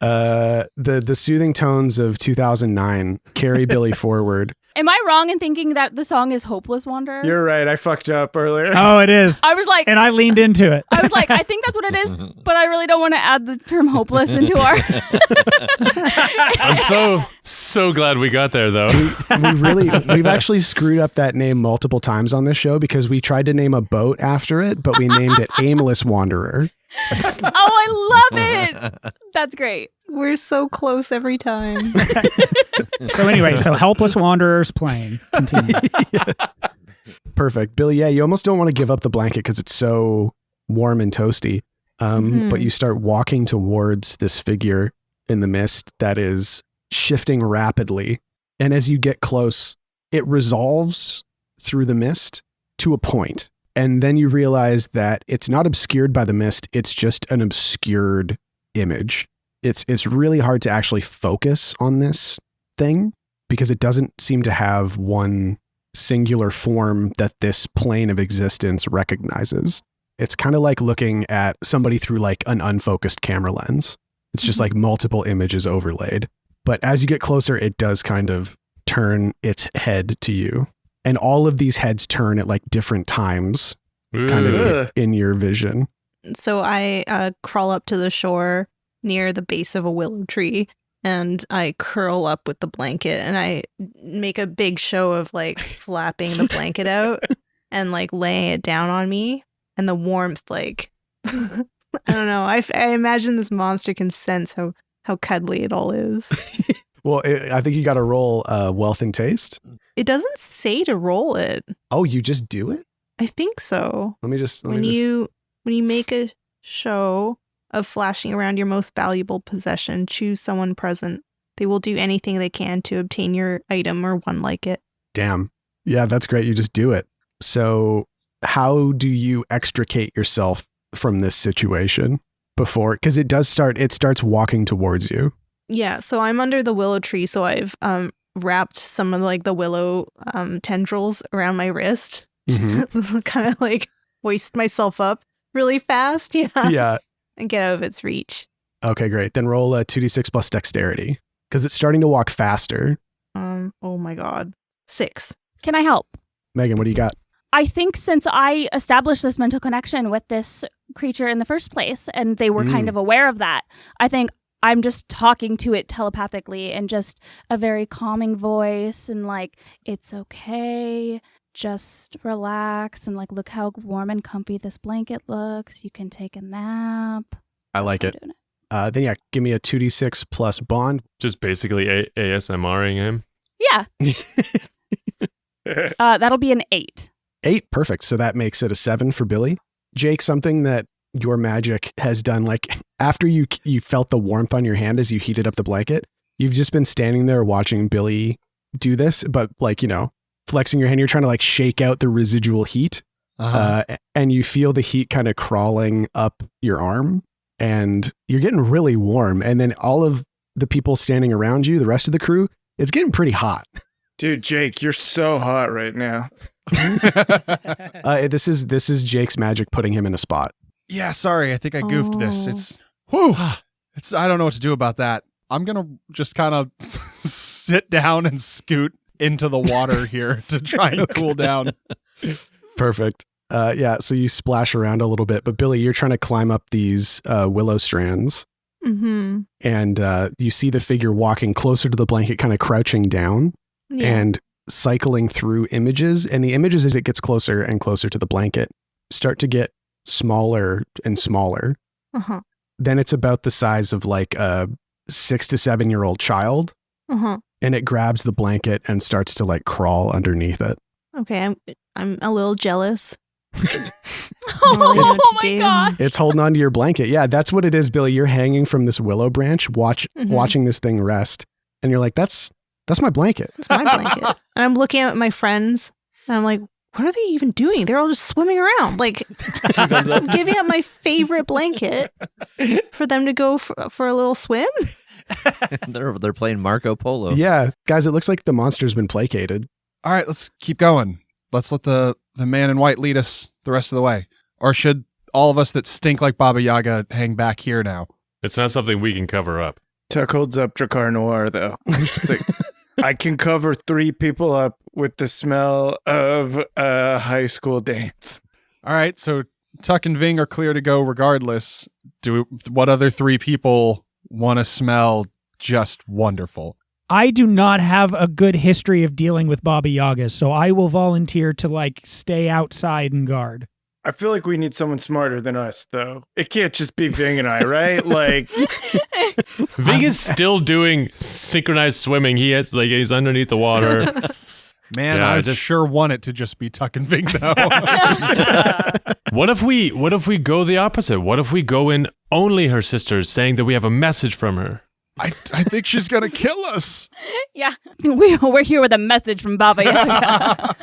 The soothing tones of 2009 carry Billy forward. Am I wrong in thinking that the song is Hopeless Wanderer? You're right. I fucked up earlier. Oh, it is. I was like, And I leaned into it. I was like, I think that's what it is, but I really don't want to add the term hopeless into our. I'm so glad we got there though. We've actually screwed up that name multiple times on this show because we tried to name a boat after it, but we named it Aimless Wanderer. Oh, I love it. That's great. We're so close every time. So anyway, Helpless Wanderers playing. Continue. Perfect. Billy, yeah, you almost don't want to give up the blanket because it's so warm and toasty. But you start walking towards this figure in the mist that is shifting rapidly. And as you get close, it resolves through the mist to a point. And then you realize that it's not obscured by the mist. It's just an obscured image. It's really hard to actually focus on this thing because it doesn't seem to have one singular form that this plane of existence recognizes. It's kind of like looking at somebody through like an unfocused camera lens. It's just like multiple images overlaid. But as you get closer, it does kind of turn its head to you. And all of these heads turn at like different times, kind of in your vision. So I crawl up to the shore near the base of a willow tree and I curl up with the blanket and I make a big show of like flapping the blanket out and like laying it down on me. And the warmth, like, I don't know. I imagine this monster can sense how cuddly it all is. Well, I think you got to roll wealth and taste. It doesn't say to roll it. Oh, you just do it? I think so. When you make a show of flashing around your most valuable possession, choose someone present. They will do anything they can to obtain your item or one like it. Damn. Yeah, that's great. You just do it. So how do you extricate yourself from this situation before? Because it starts walking towards you. Yeah, so I'm under the willow tree, so I've wrapped some of like the willow tendrils around my wrist. Mm-hmm. Kind of like hoist myself up really fast. Yeah. And get out of its reach. Okay, great. Then roll a 2d6 plus dexterity because it's starting to walk faster. Oh my God. 6. Can I help? Megan, what do you got? I think since I established this mental connection with this creature in the first place, and they were kind of aware of that, I think I'm just talking to it telepathically in just a very calming voice and like, it's okay. Just relax and like, look how warm and comfy this blanket looks. You can take a nap. I like it. Then yeah, give me a 2d6 plus bond. Just basically ASMRing him. Yeah. That'll be an 8. 8, perfect. So that makes it a 7 for Billy. Jake, something that your magic has done, like after you felt the warmth on your hand as you heated up the blanket, you've just been standing there watching Billy do this, but like, you know, flexing your hand, you're trying to like shake out the residual heat. And you feel the heat kind of crawling up your arm and you're getting really warm. And then all of the people standing around you, the rest of the crew, it's getting pretty hot. Dude, Jake, you're so hot right now. This is Jake's magic putting him in a spot. Yeah, sorry. I think I goofed this. I don't know what to do about that. I'm going to just kind of sit down and scoot into the water here to try and cool down. Perfect. Yeah, so you splash around a little bit, but Billy, you're trying to climb up these willow strands. Mm-hmm. And you see the figure walking closer to the blanket, kind of crouching down and cycling through images. And the images, as it gets closer and closer to the blanket, start to get smaller and smaller. Uh-huh. Then it's about the size of like a 6 to 7 year old child. Uh-huh. And it grabs the blanket and starts to like crawl underneath it. Okay, I'm a little jealous. Oh my God. It's holding onto your blanket. Yeah, that's what it is, Billy. You're hanging from this willow branch, watching this thing rest. And you're like, that's my blanket. It's my blanket. And I'm looking at my friends and I'm like, what are they even doing? They're all just swimming around. Like, I'm giving up my favorite blanket for them to go for a little swim. They're playing Marco Polo. Yeah, guys, it looks like the monster's been placated. All right, let's keep going. let's let the man in white lead us the rest of the way. Or should all of us that stink like Baba Yaga hang back here now? It's not something we can cover up. Tuck holds up Drakkar Noir, though. It's like, I can cover 3 people up with the smell of a high school dance. All right, so Tuck and Ving are clear to go regardless. What other 3 people want to smell just wonderful? I do not have a good history of dealing with Baba Yagas, so I will volunteer to stay outside and guard. I feel like we need someone smarter than us, though. It can't just be Ving and I, right? Ving is still doing synchronized swimming. He's underneath the water. Man, Yeah, I sure want it to just be Tuck and Ving, though. What if we go the opposite? What if we go in only her sisters, saying that we have a message from her? I think she's going to kill us. Yeah. We're here with a message from Baba Yaga.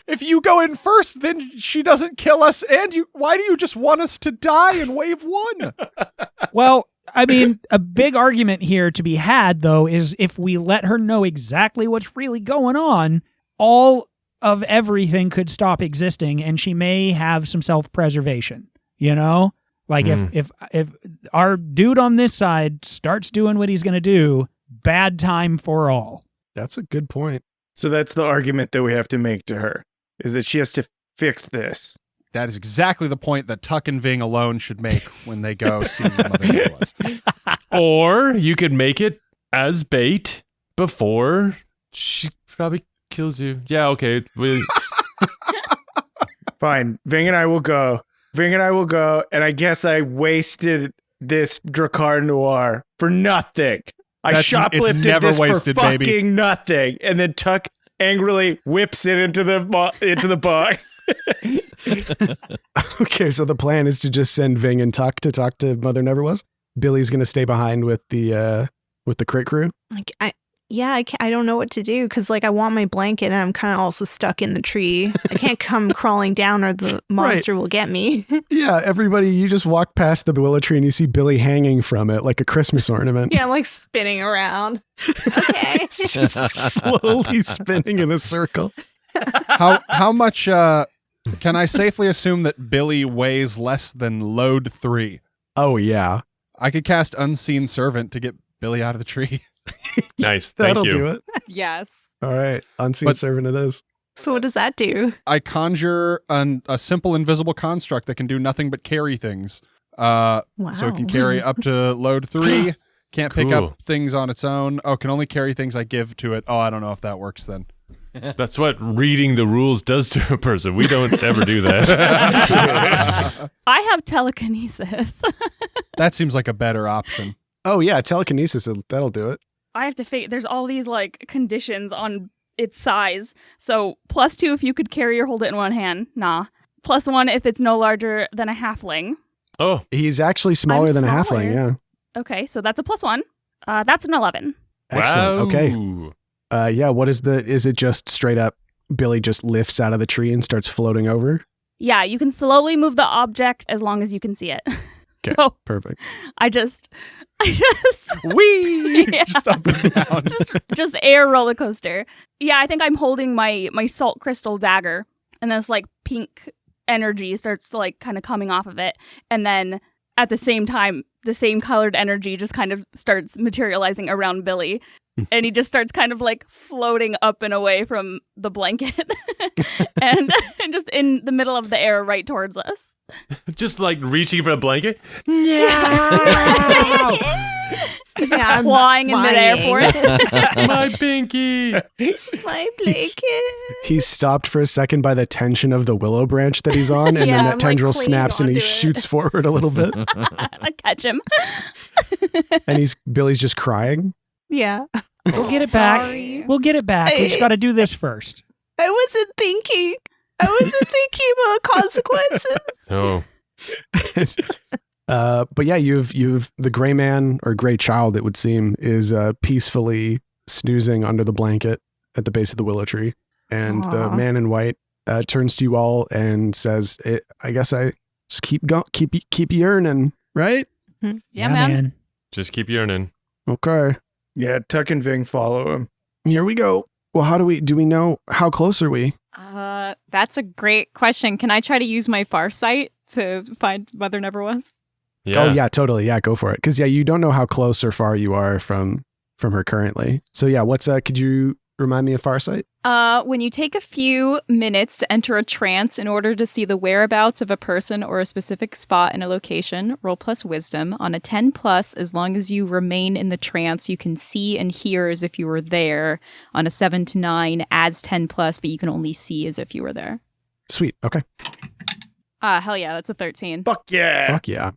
If you go in first, then she doesn't kill us. And why do you just want us to die in wave 1? Well, I mean, a big argument here to be had, though, is if we let her know exactly what's really going on, all of everything could stop existing, and she may have some self-preservation, you know? If our dude on this side starts doing what he's going to do, bad time for all. That's a good point. So that's the argument that we have to make to her, is that she has to fix this. That is exactly the point that Tuck and Ving alone should make when they go see Mother Nicholas. Or you could make it as bait before she probably kills you. Yeah, okay. Fine. Ving and I will go. And I guess I wasted this Drakkar Noir for nothing. I shoplifted never this wasted, for fucking baby. nothing. And then Tuck angrily whips it into the bar. Okay, so the plan is to just send Ving and Tuck to talk to Mother Never Was. Billy's going to stay behind with the crit crew. I don't know what to do because I want my blanket and I'm kind of also stuck in the tree. I can't come crawling down or the monster will get me. Yeah, everybody, you just walk past the willow tree and you see Billy hanging from it like a Christmas ornament. Yeah, I'm spinning around. Okay. Just slowly spinning in a circle. How much can I safely assume that Billy weighs less than load 3? Oh, yeah. I could cast Unseen Servant to get Billy out of the tree. Nice. Thank That'll you. do it. Yes. All right. Unseen Servant it is. So what does that do? I conjure a simple invisible construct that can do nothing but carry things. So it can carry up to load 3. Can't pick Cool. up things on its own. Oh, can only carry things I give to it. Oh, I don't know if that works then. That's what reading the rules does to a person. We don't ever do that. I have telekinesis. That seems like a better option. Oh, yeah. Telekinesis, that'll do it. I have to figure. There's all these conditions on its size. So +2 if you could carry or hold it in one hand. Nah. +1 if it's no larger than a halfling. Oh, He's actually smaller I'm than a smaller. halfling, yeah. Okay, so that's a +1. That's an 11. Excellent. wow. Okay. Yeah, what is it just straight up Billy just lifts out of the tree and starts floating over? Yeah, you can slowly move the object as long as you can see it. Okay. So Perfect. I just Whee! Yeah. Just up and down. just air roller coaster. Yeah, I think I'm holding my salt crystal dagger, and this pink energy starts kind of coming off of it, and then at the same time, the same colored energy just kind of starts materializing around Billy. And he just starts kind of floating up and away from the blanket and just in the middle of the air right towards us. Just reaching for a blanket. Yeah, Flying in midair for it. My binky. My blanket. He's stopped for a second by the tension of the willow branch that he's on, and Yeah, then that I'm, tendril clinging snaps and he onto it. shoots forward a little bit, I catch him. and Billy's just crying. Yeah. We'll get it back. Sorry. We'll get it back. We just got to do this first. I wasn't thinking about consequences. Oh, But yeah, you've the gray man or gray child, it would seem, is peacefully snoozing under the blanket at the base of the willow tree, and the Aw. man in white turns to you all and says, "I guess I just keep yearning, right? Yeah, man. just keep yearning. Okay, Yeah, Tuck and Ving follow him. here we go. Well, do we know how close are we? That's a great question. Can I try to use my Farsight to find Mother Never Was? Oh yeah, totally. Yeah, go for it. Because you don't know how close or far you are from her currently. So yeah, could you remind me of Farsight? When you take a few minutes to enter a trance in order to see the whereabouts of a person or a specific spot in a location, roll plus wisdom. On a 10+, as long as you remain in the trance, you can see and hear as if you were there. On a 7 to 9, adds 10+, but you can only see as if you were there. Sweet. Okay. Hell yeah, that's a 13. Fuck yeah. Fuck yeah.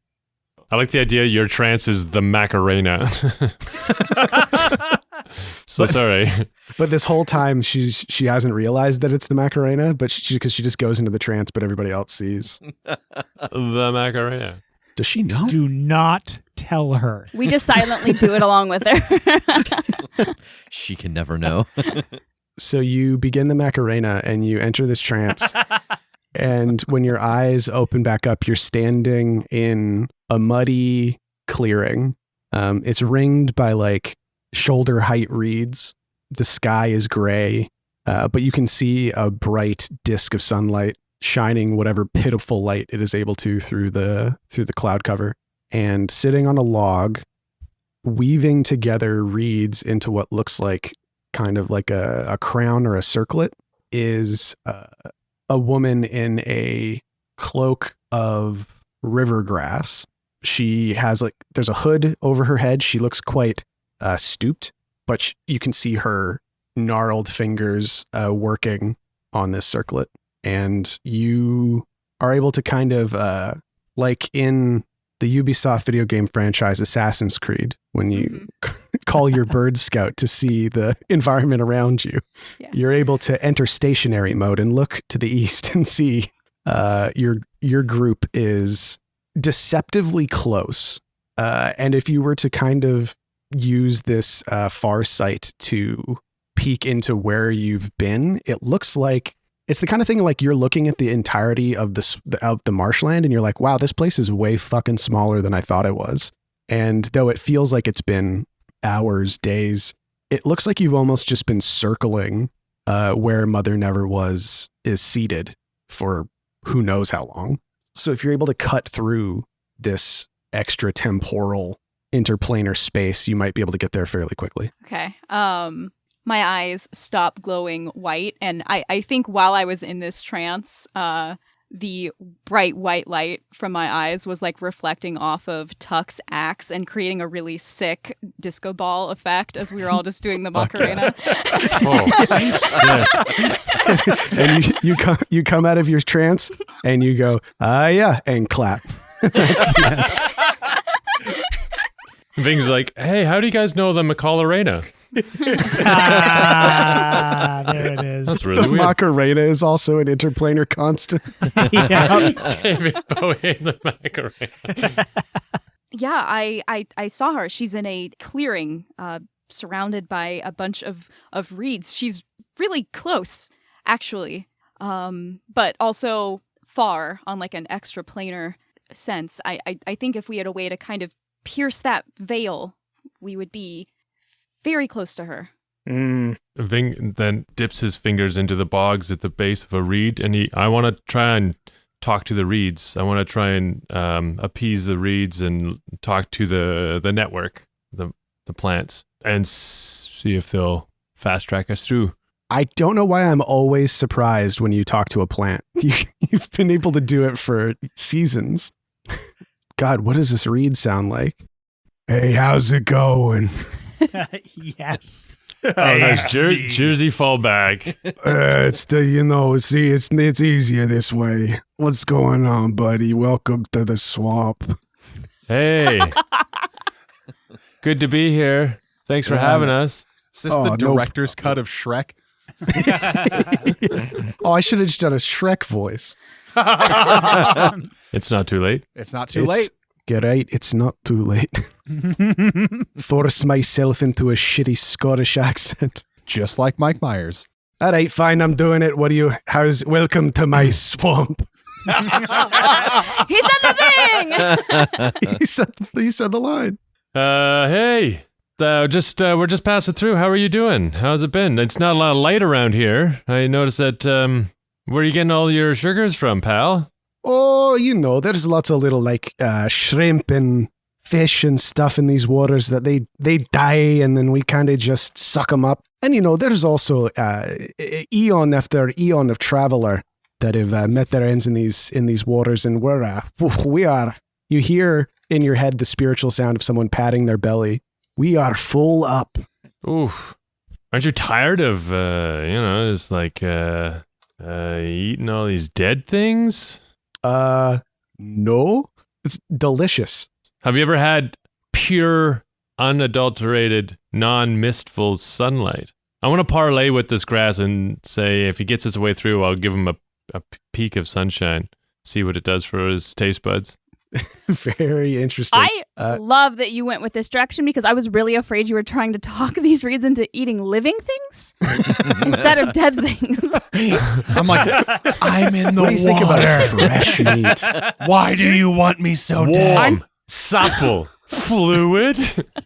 I like the idea your trance is the Macarena. So sorry. But this whole time she hasn't realized that it's the Macarena, but because she just goes into the trance, but everybody else sees. The Macarena. Does she know? Do not tell her. We just silently do it along with her. She can never know. So you begin the Macarena and you enter this trance. And when your eyes open back up, you're standing in a muddy clearing. It's ringed by like shoulder height reeds. The sky is gray, but you can see a bright disk of sunlight shining whatever pitiful light it is able to through the cloud cover. And sitting on a log, weaving together reeds into what looks like kind of like a crown or a circlet, is a woman in a cloak of river grass. She has there's a hood over her head. She looks quite stooped, but you can see her gnarled fingers working on this circlet. And you are able to kind of, like in the Ubisoft video game franchise Assassin's Creed, when you call your bird scout to see the environment around you, you're able to enter stationary mode and look to the east and see your group is deceptively close. And if you were to kind of use this far sight to peek into where you've been, it looks like it's the kind of thing like you're looking at the entirety of the marshland and you're like, wow, this place is way fucking smaller than I thought it was. And though it feels like it's been hours, days, it looks like you've almost just been circling where Mother Never Was is seated for who knows how long. So if you're able to cut through this extra temporal interplanar space, you might be able to get there fairly quickly. Okay. My eyes stop glowing white, and I think while I was in this trance, the bright white light from my eyes was like reflecting off of Tuck's axe and creating a really sick disco ball effect as we were all just doing the Macarena. And you come out of your trance and you go, yeah, and clap. Ving's like, hey, how do you guys know the Macarena? There it is. That's really The weird. Macarena is also an interplanar constant. Yeah. David Bowie and the Macarena. Yeah, I saw her. She's in a clearing surrounded by a bunch of reeds. She's really close, actually, but also far on like an extraplanar sense. I think if we had a way to kind of pierce that veil, we would be very close to her. Ving then dips his fingers into the bogs at the base of a reed, and I want to try and talk to the reeds. I want to try and appease the reeds and talk to the network, the plants, and see if they'll fast track us through. I don't know why I'm always surprised when you talk to a plant. You've been able to do it for seasons. God, what does this reed sound like? Hey, how's it going? Yes. Oh, nice Jersey fallback. It's it's easier this way. What's going on, buddy? Welcome to the swamp. Hey, good to be here. Thanks for having us. Is this the director's cut of Shrek? Oh, I should have just done a Shrek voice. It's not too late. It's not too late. Get right, it's not too late. Force myself into a shitty Scottish accent. Just like Mike Myers. All right, fine, I'm doing it. Welcome to my swamp. He said the thing. He said the line. Hey, we're just passing through. How are you doing? How's it been? It's not a lot of light around here. I noticed that. Where are you getting all your sugars from, pal? Oh, there's lots of little shrimp and fish and stuff in these waters that they die, and then we kind of just suck them up. And there's also eon after eon of traveler that have met their ends in these waters, and we are. You hear in your head the spiritual sound of someone patting their belly. We are full up. Ooh, aren't you tired of just eating all these dead things? No, it's delicious. Have you ever had pure, unadulterated, non-mistful sunlight? I want to parlay with this grass and say if he gets his way through, I'll give him a peek of sunshine, see what it does for his taste buds. Very interesting. I love that you went with this direction because I was really afraid you were trying to talk these reeds into eating living things instead of dead things. I'm like, I'm in the what do you think about fresh meat? Why do you want me so dead? Warm, supple, fluid,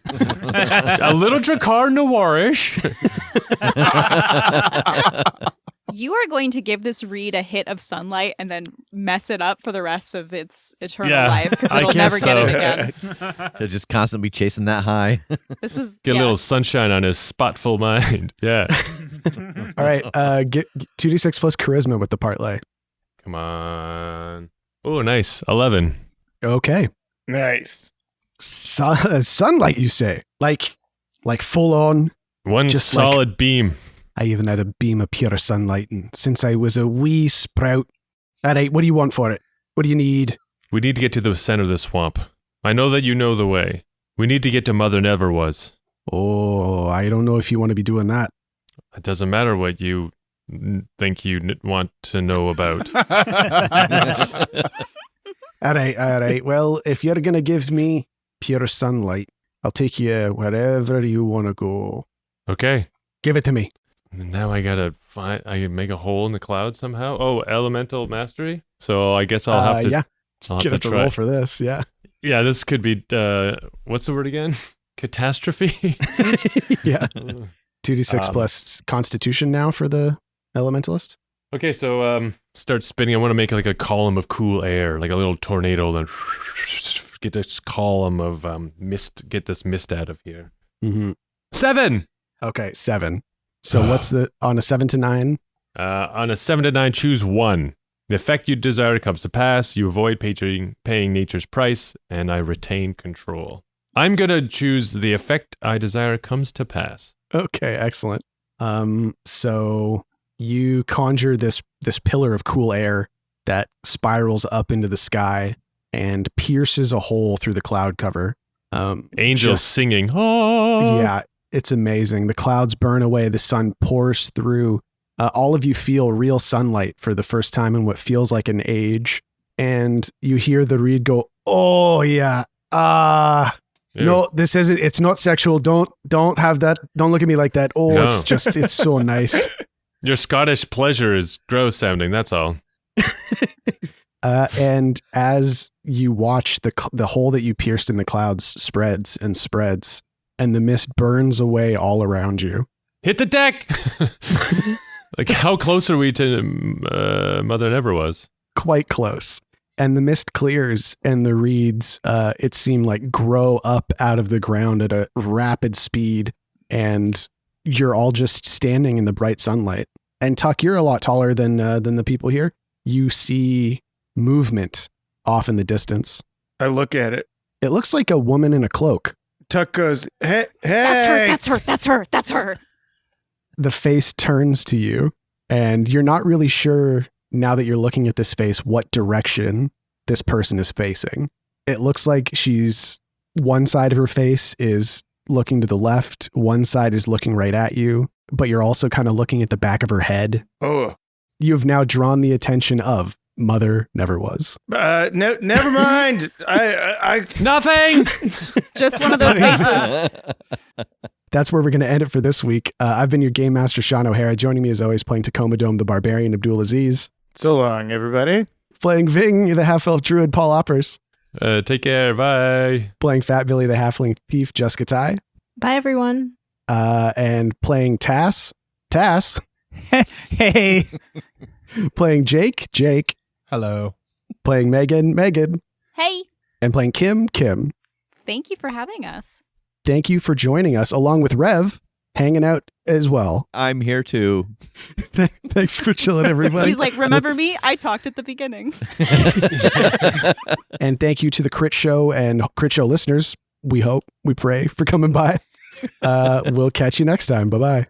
a little Drakkar Noirish. You are going to give this reed a hit of sunlight and then mess it up for the rest of its eternal life because it'll never get it again. He'll just constantly be chasing that high. This is Get a little sunshine on his spotful mind. Yeah. All right. Get 2d6 plus charisma with the parlay. Come on. Oh, nice. 11. Okay. Nice. Sunlight, you say? Like full on? One Just solid beam. I even had a beam of pure sunlight, and since I was a wee sprout. All right, what do you want for it? What do you need? We need to get to the center of the swamp. I know that you know the way. We need to get to Mother Never Was. Oh, I don't know if you want to be doing that. It doesn't matter what you think you want to know about. All right. Well, if you're going to give me pure sunlight, I'll take you wherever you want to go. Okay. Give it to me. Now I gotta make a hole in the cloud somehow. Oh, elemental mastery. So I guess I'll have to. Yeah. I'll have Get to up to try. roll for this. Yeah. Yeah, this could be. What's the word again? Catastrophe. Yeah. 2d6 plus Constitution now for the elementalist. Okay, so start spinning. I want to make like a column of cool air, like a little tornado, then get this column of mist. Get this mist out of here. Mm-hmm. 7. Okay, 7. So what's on a 7 to 9? On a 7 to 9, choose 1. The effect you desire comes to pass. You avoid paying nature's price, and I retain control. I'm gonna choose the effect I desire comes to pass. Okay, excellent. So you conjure this pillar of cool air that spirals up into the sky and pierces a hole through the cloud cover. Angels singing. Oh. Yeah, it's amazing. The clouds burn away. The sun pours through. All of you feel real sunlight for the first time in what feels like an age. And you hear the reed go, oh, yeah. No, this isn't. It's not sexual. Don't have that. Don't look at me like that. Oh, no. It's so nice. Your Scottish pleasure is gross sounding. That's all. And as you watch, the hole that you pierced in the clouds spreads and spreads, and the mist burns away all around you. Hit the deck! Like, how close are we to Mother Never Was? Quite close. And the mist clears, and the reeds, it seemed like, grow up out of the ground at a rapid speed, and you're all just standing in the bright sunlight. And Tuck, you're a lot taller than the people here. You see movement off in the distance. I look at it. It looks like a woman in a cloak. Tuck goes, hey. That's her. The face turns to you, and you're not really sure, now that you're looking at this face, what direction this person is facing. It looks like one side of her face is looking to the left, one side is looking right at you, but you're also kind of looking at the back of her head. Oh. You've now drawn the attention of Mother Never Was. Never mind. I Nothing. Just one of those faces. That's where we're going to end it for this week. I've been your Game Master, Shawn O'Hara. Joining me as always, playing Tacoma Dome, the Barbarian, Abdul Aziz. So long, everybody. Playing Ving, the Half-Elf Druid, Paul Oppers. Take care. Bye. Playing Fat Billy, the Halfling Thief, Jessica Tai. Bye, everyone. And playing Tass, Hey. playing Jake, Hello. playing Megan, Hey. and playing Kim. Thank you for having us. Thank you for joining us, along with Rev, hanging out as well. I'm here too. Thanks for chilling, everybody. He's like, remember me? I talked at the beginning. And thank you to the Crit Show and Crit Show listeners. We pray for coming by. We'll catch you next time. Bye-bye.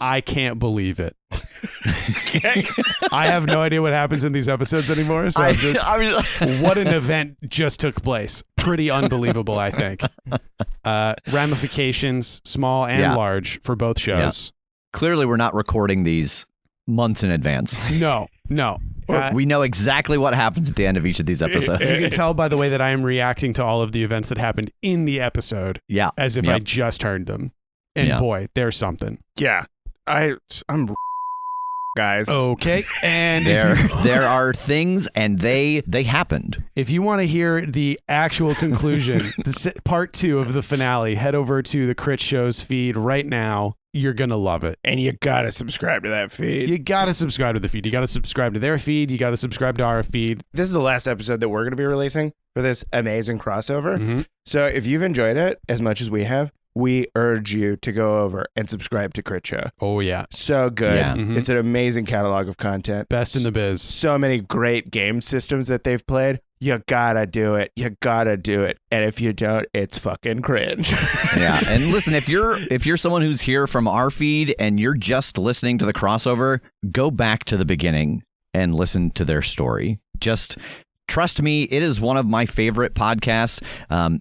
I can't believe it. I have no idea what happens in these episodes anymore. So what an event just took place. Pretty unbelievable, I think. Ramifications, small and large, for both shows. Clearly, we're not recording these months in advance. No. We know exactly what happens at the end of each of these episodes. You can tell by the way that I am reacting to all of the events that happened in the episode. Yeah. As if I just heard them. And boy, there's something. Yeah. I'm guys. Okay. And there are things, and they happened. If you want to hear the actual conclusion, part 2 of the finale, head over to the Crit Show's feed right now. You're going to love it. And you got to subscribe to that feed. You got to subscribe to the feed. You got to subscribe to their feed. You got to subscribe to our feed. This is the last episode that we're going to be releasing for this amazing crossover. Mm-hmm. So if you've enjoyed it as much as we have, we urge you to go over and subscribe to Critshow. Oh, yeah. So good. Yeah. Mm-hmm. It's an amazing catalog of content. Best in the biz. So many great game systems that they've played. You gotta do it. You gotta do it. And if you don't, it's fucking cringe. Yeah. And listen, if you're someone who's here from our feed and you're just listening to the crossover, go back to the beginning and listen to their story. Just trust me, it is one of my favorite podcasts.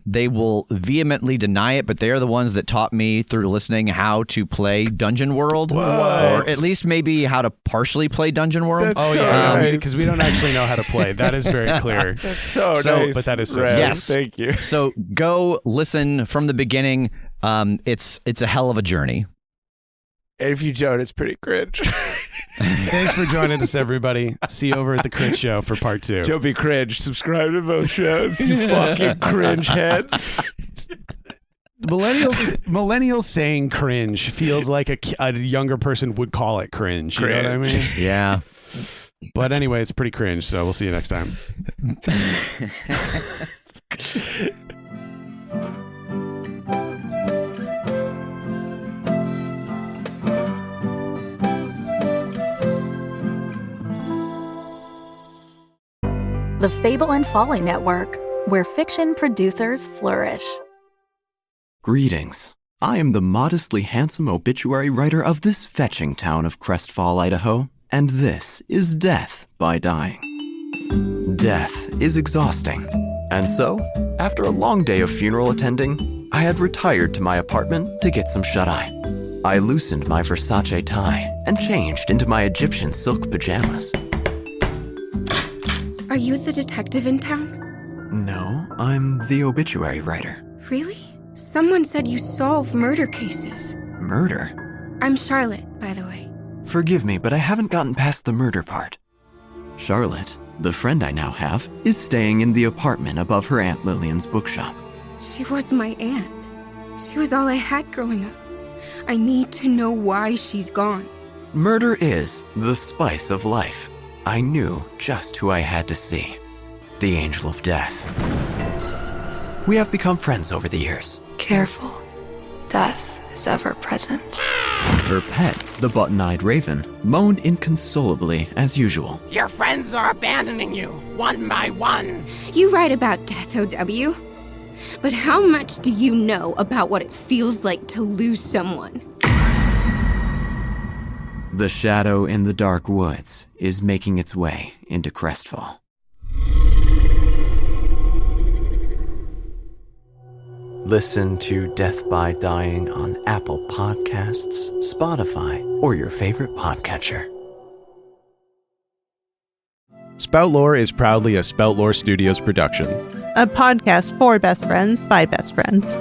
They will vehemently deny it, but they're the ones that taught me through listening how to play Dungeon World, or at least maybe how to partially play Dungeon World. That's nice. Because we don't actually know how to play. That is very clear. That's so nice. But that is so Rev. nice. Yes. Thank you. So go listen from the beginning. It's a hell of a journey. And if you don't, it's pretty cringe. Thanks for joining us, everybody. See you over at the Crit Show for part 2. Don't be cringe. Subscribe to both shows, you fucking cringe heads. Millennials saying cringe feels like a younger person would call it cringe. You know what I mean? Yeah. But anyway, it's pretty cringe, so we'll see you next time. The Fable and Folly Network, where fiction producers flourish. Greetings. I am the modestly handsome obituary writer of this fetching town of Crestfall, Idaho, and this is Death by Dying. Death is exhausting, and so, after a long day of funeral attending, I had retired to my apartment to get some shut-eye. I loosened my Versace tie and changed into my Egyptian silk pajamas. Are you the detective in town? No, I'm the obituary writer. Really? Someone said you solve murder cases. Murder? I'm Charlotte, by the way. Forgive me, but I haven't gotten past the murder part. Charlotte, the friend I now have, is staying in the apartment above her Aunt Lillian's bookshop. She was my aunt. She was all I had growing up. I need to know why she's gone. Murder is the spice of life. I knew just who I had to see. The Angel of Death. We have become friends over the years. Careful. Death is ever present. Her pet, the button-eyed raven, moaned inconsolably as usual. Your friends are abandoning you, one by one. You write about death, OW. But how much do you know about what it feels like to lose someone? The shadow in the dark woods is making its way into Crestfall. Listen to Death by Dying on Apple Podcasts, Spotify, or your favorite podcatcher. Spout Lore is proudly a Spout Lore Studios production. A podcast for best friends by best friends.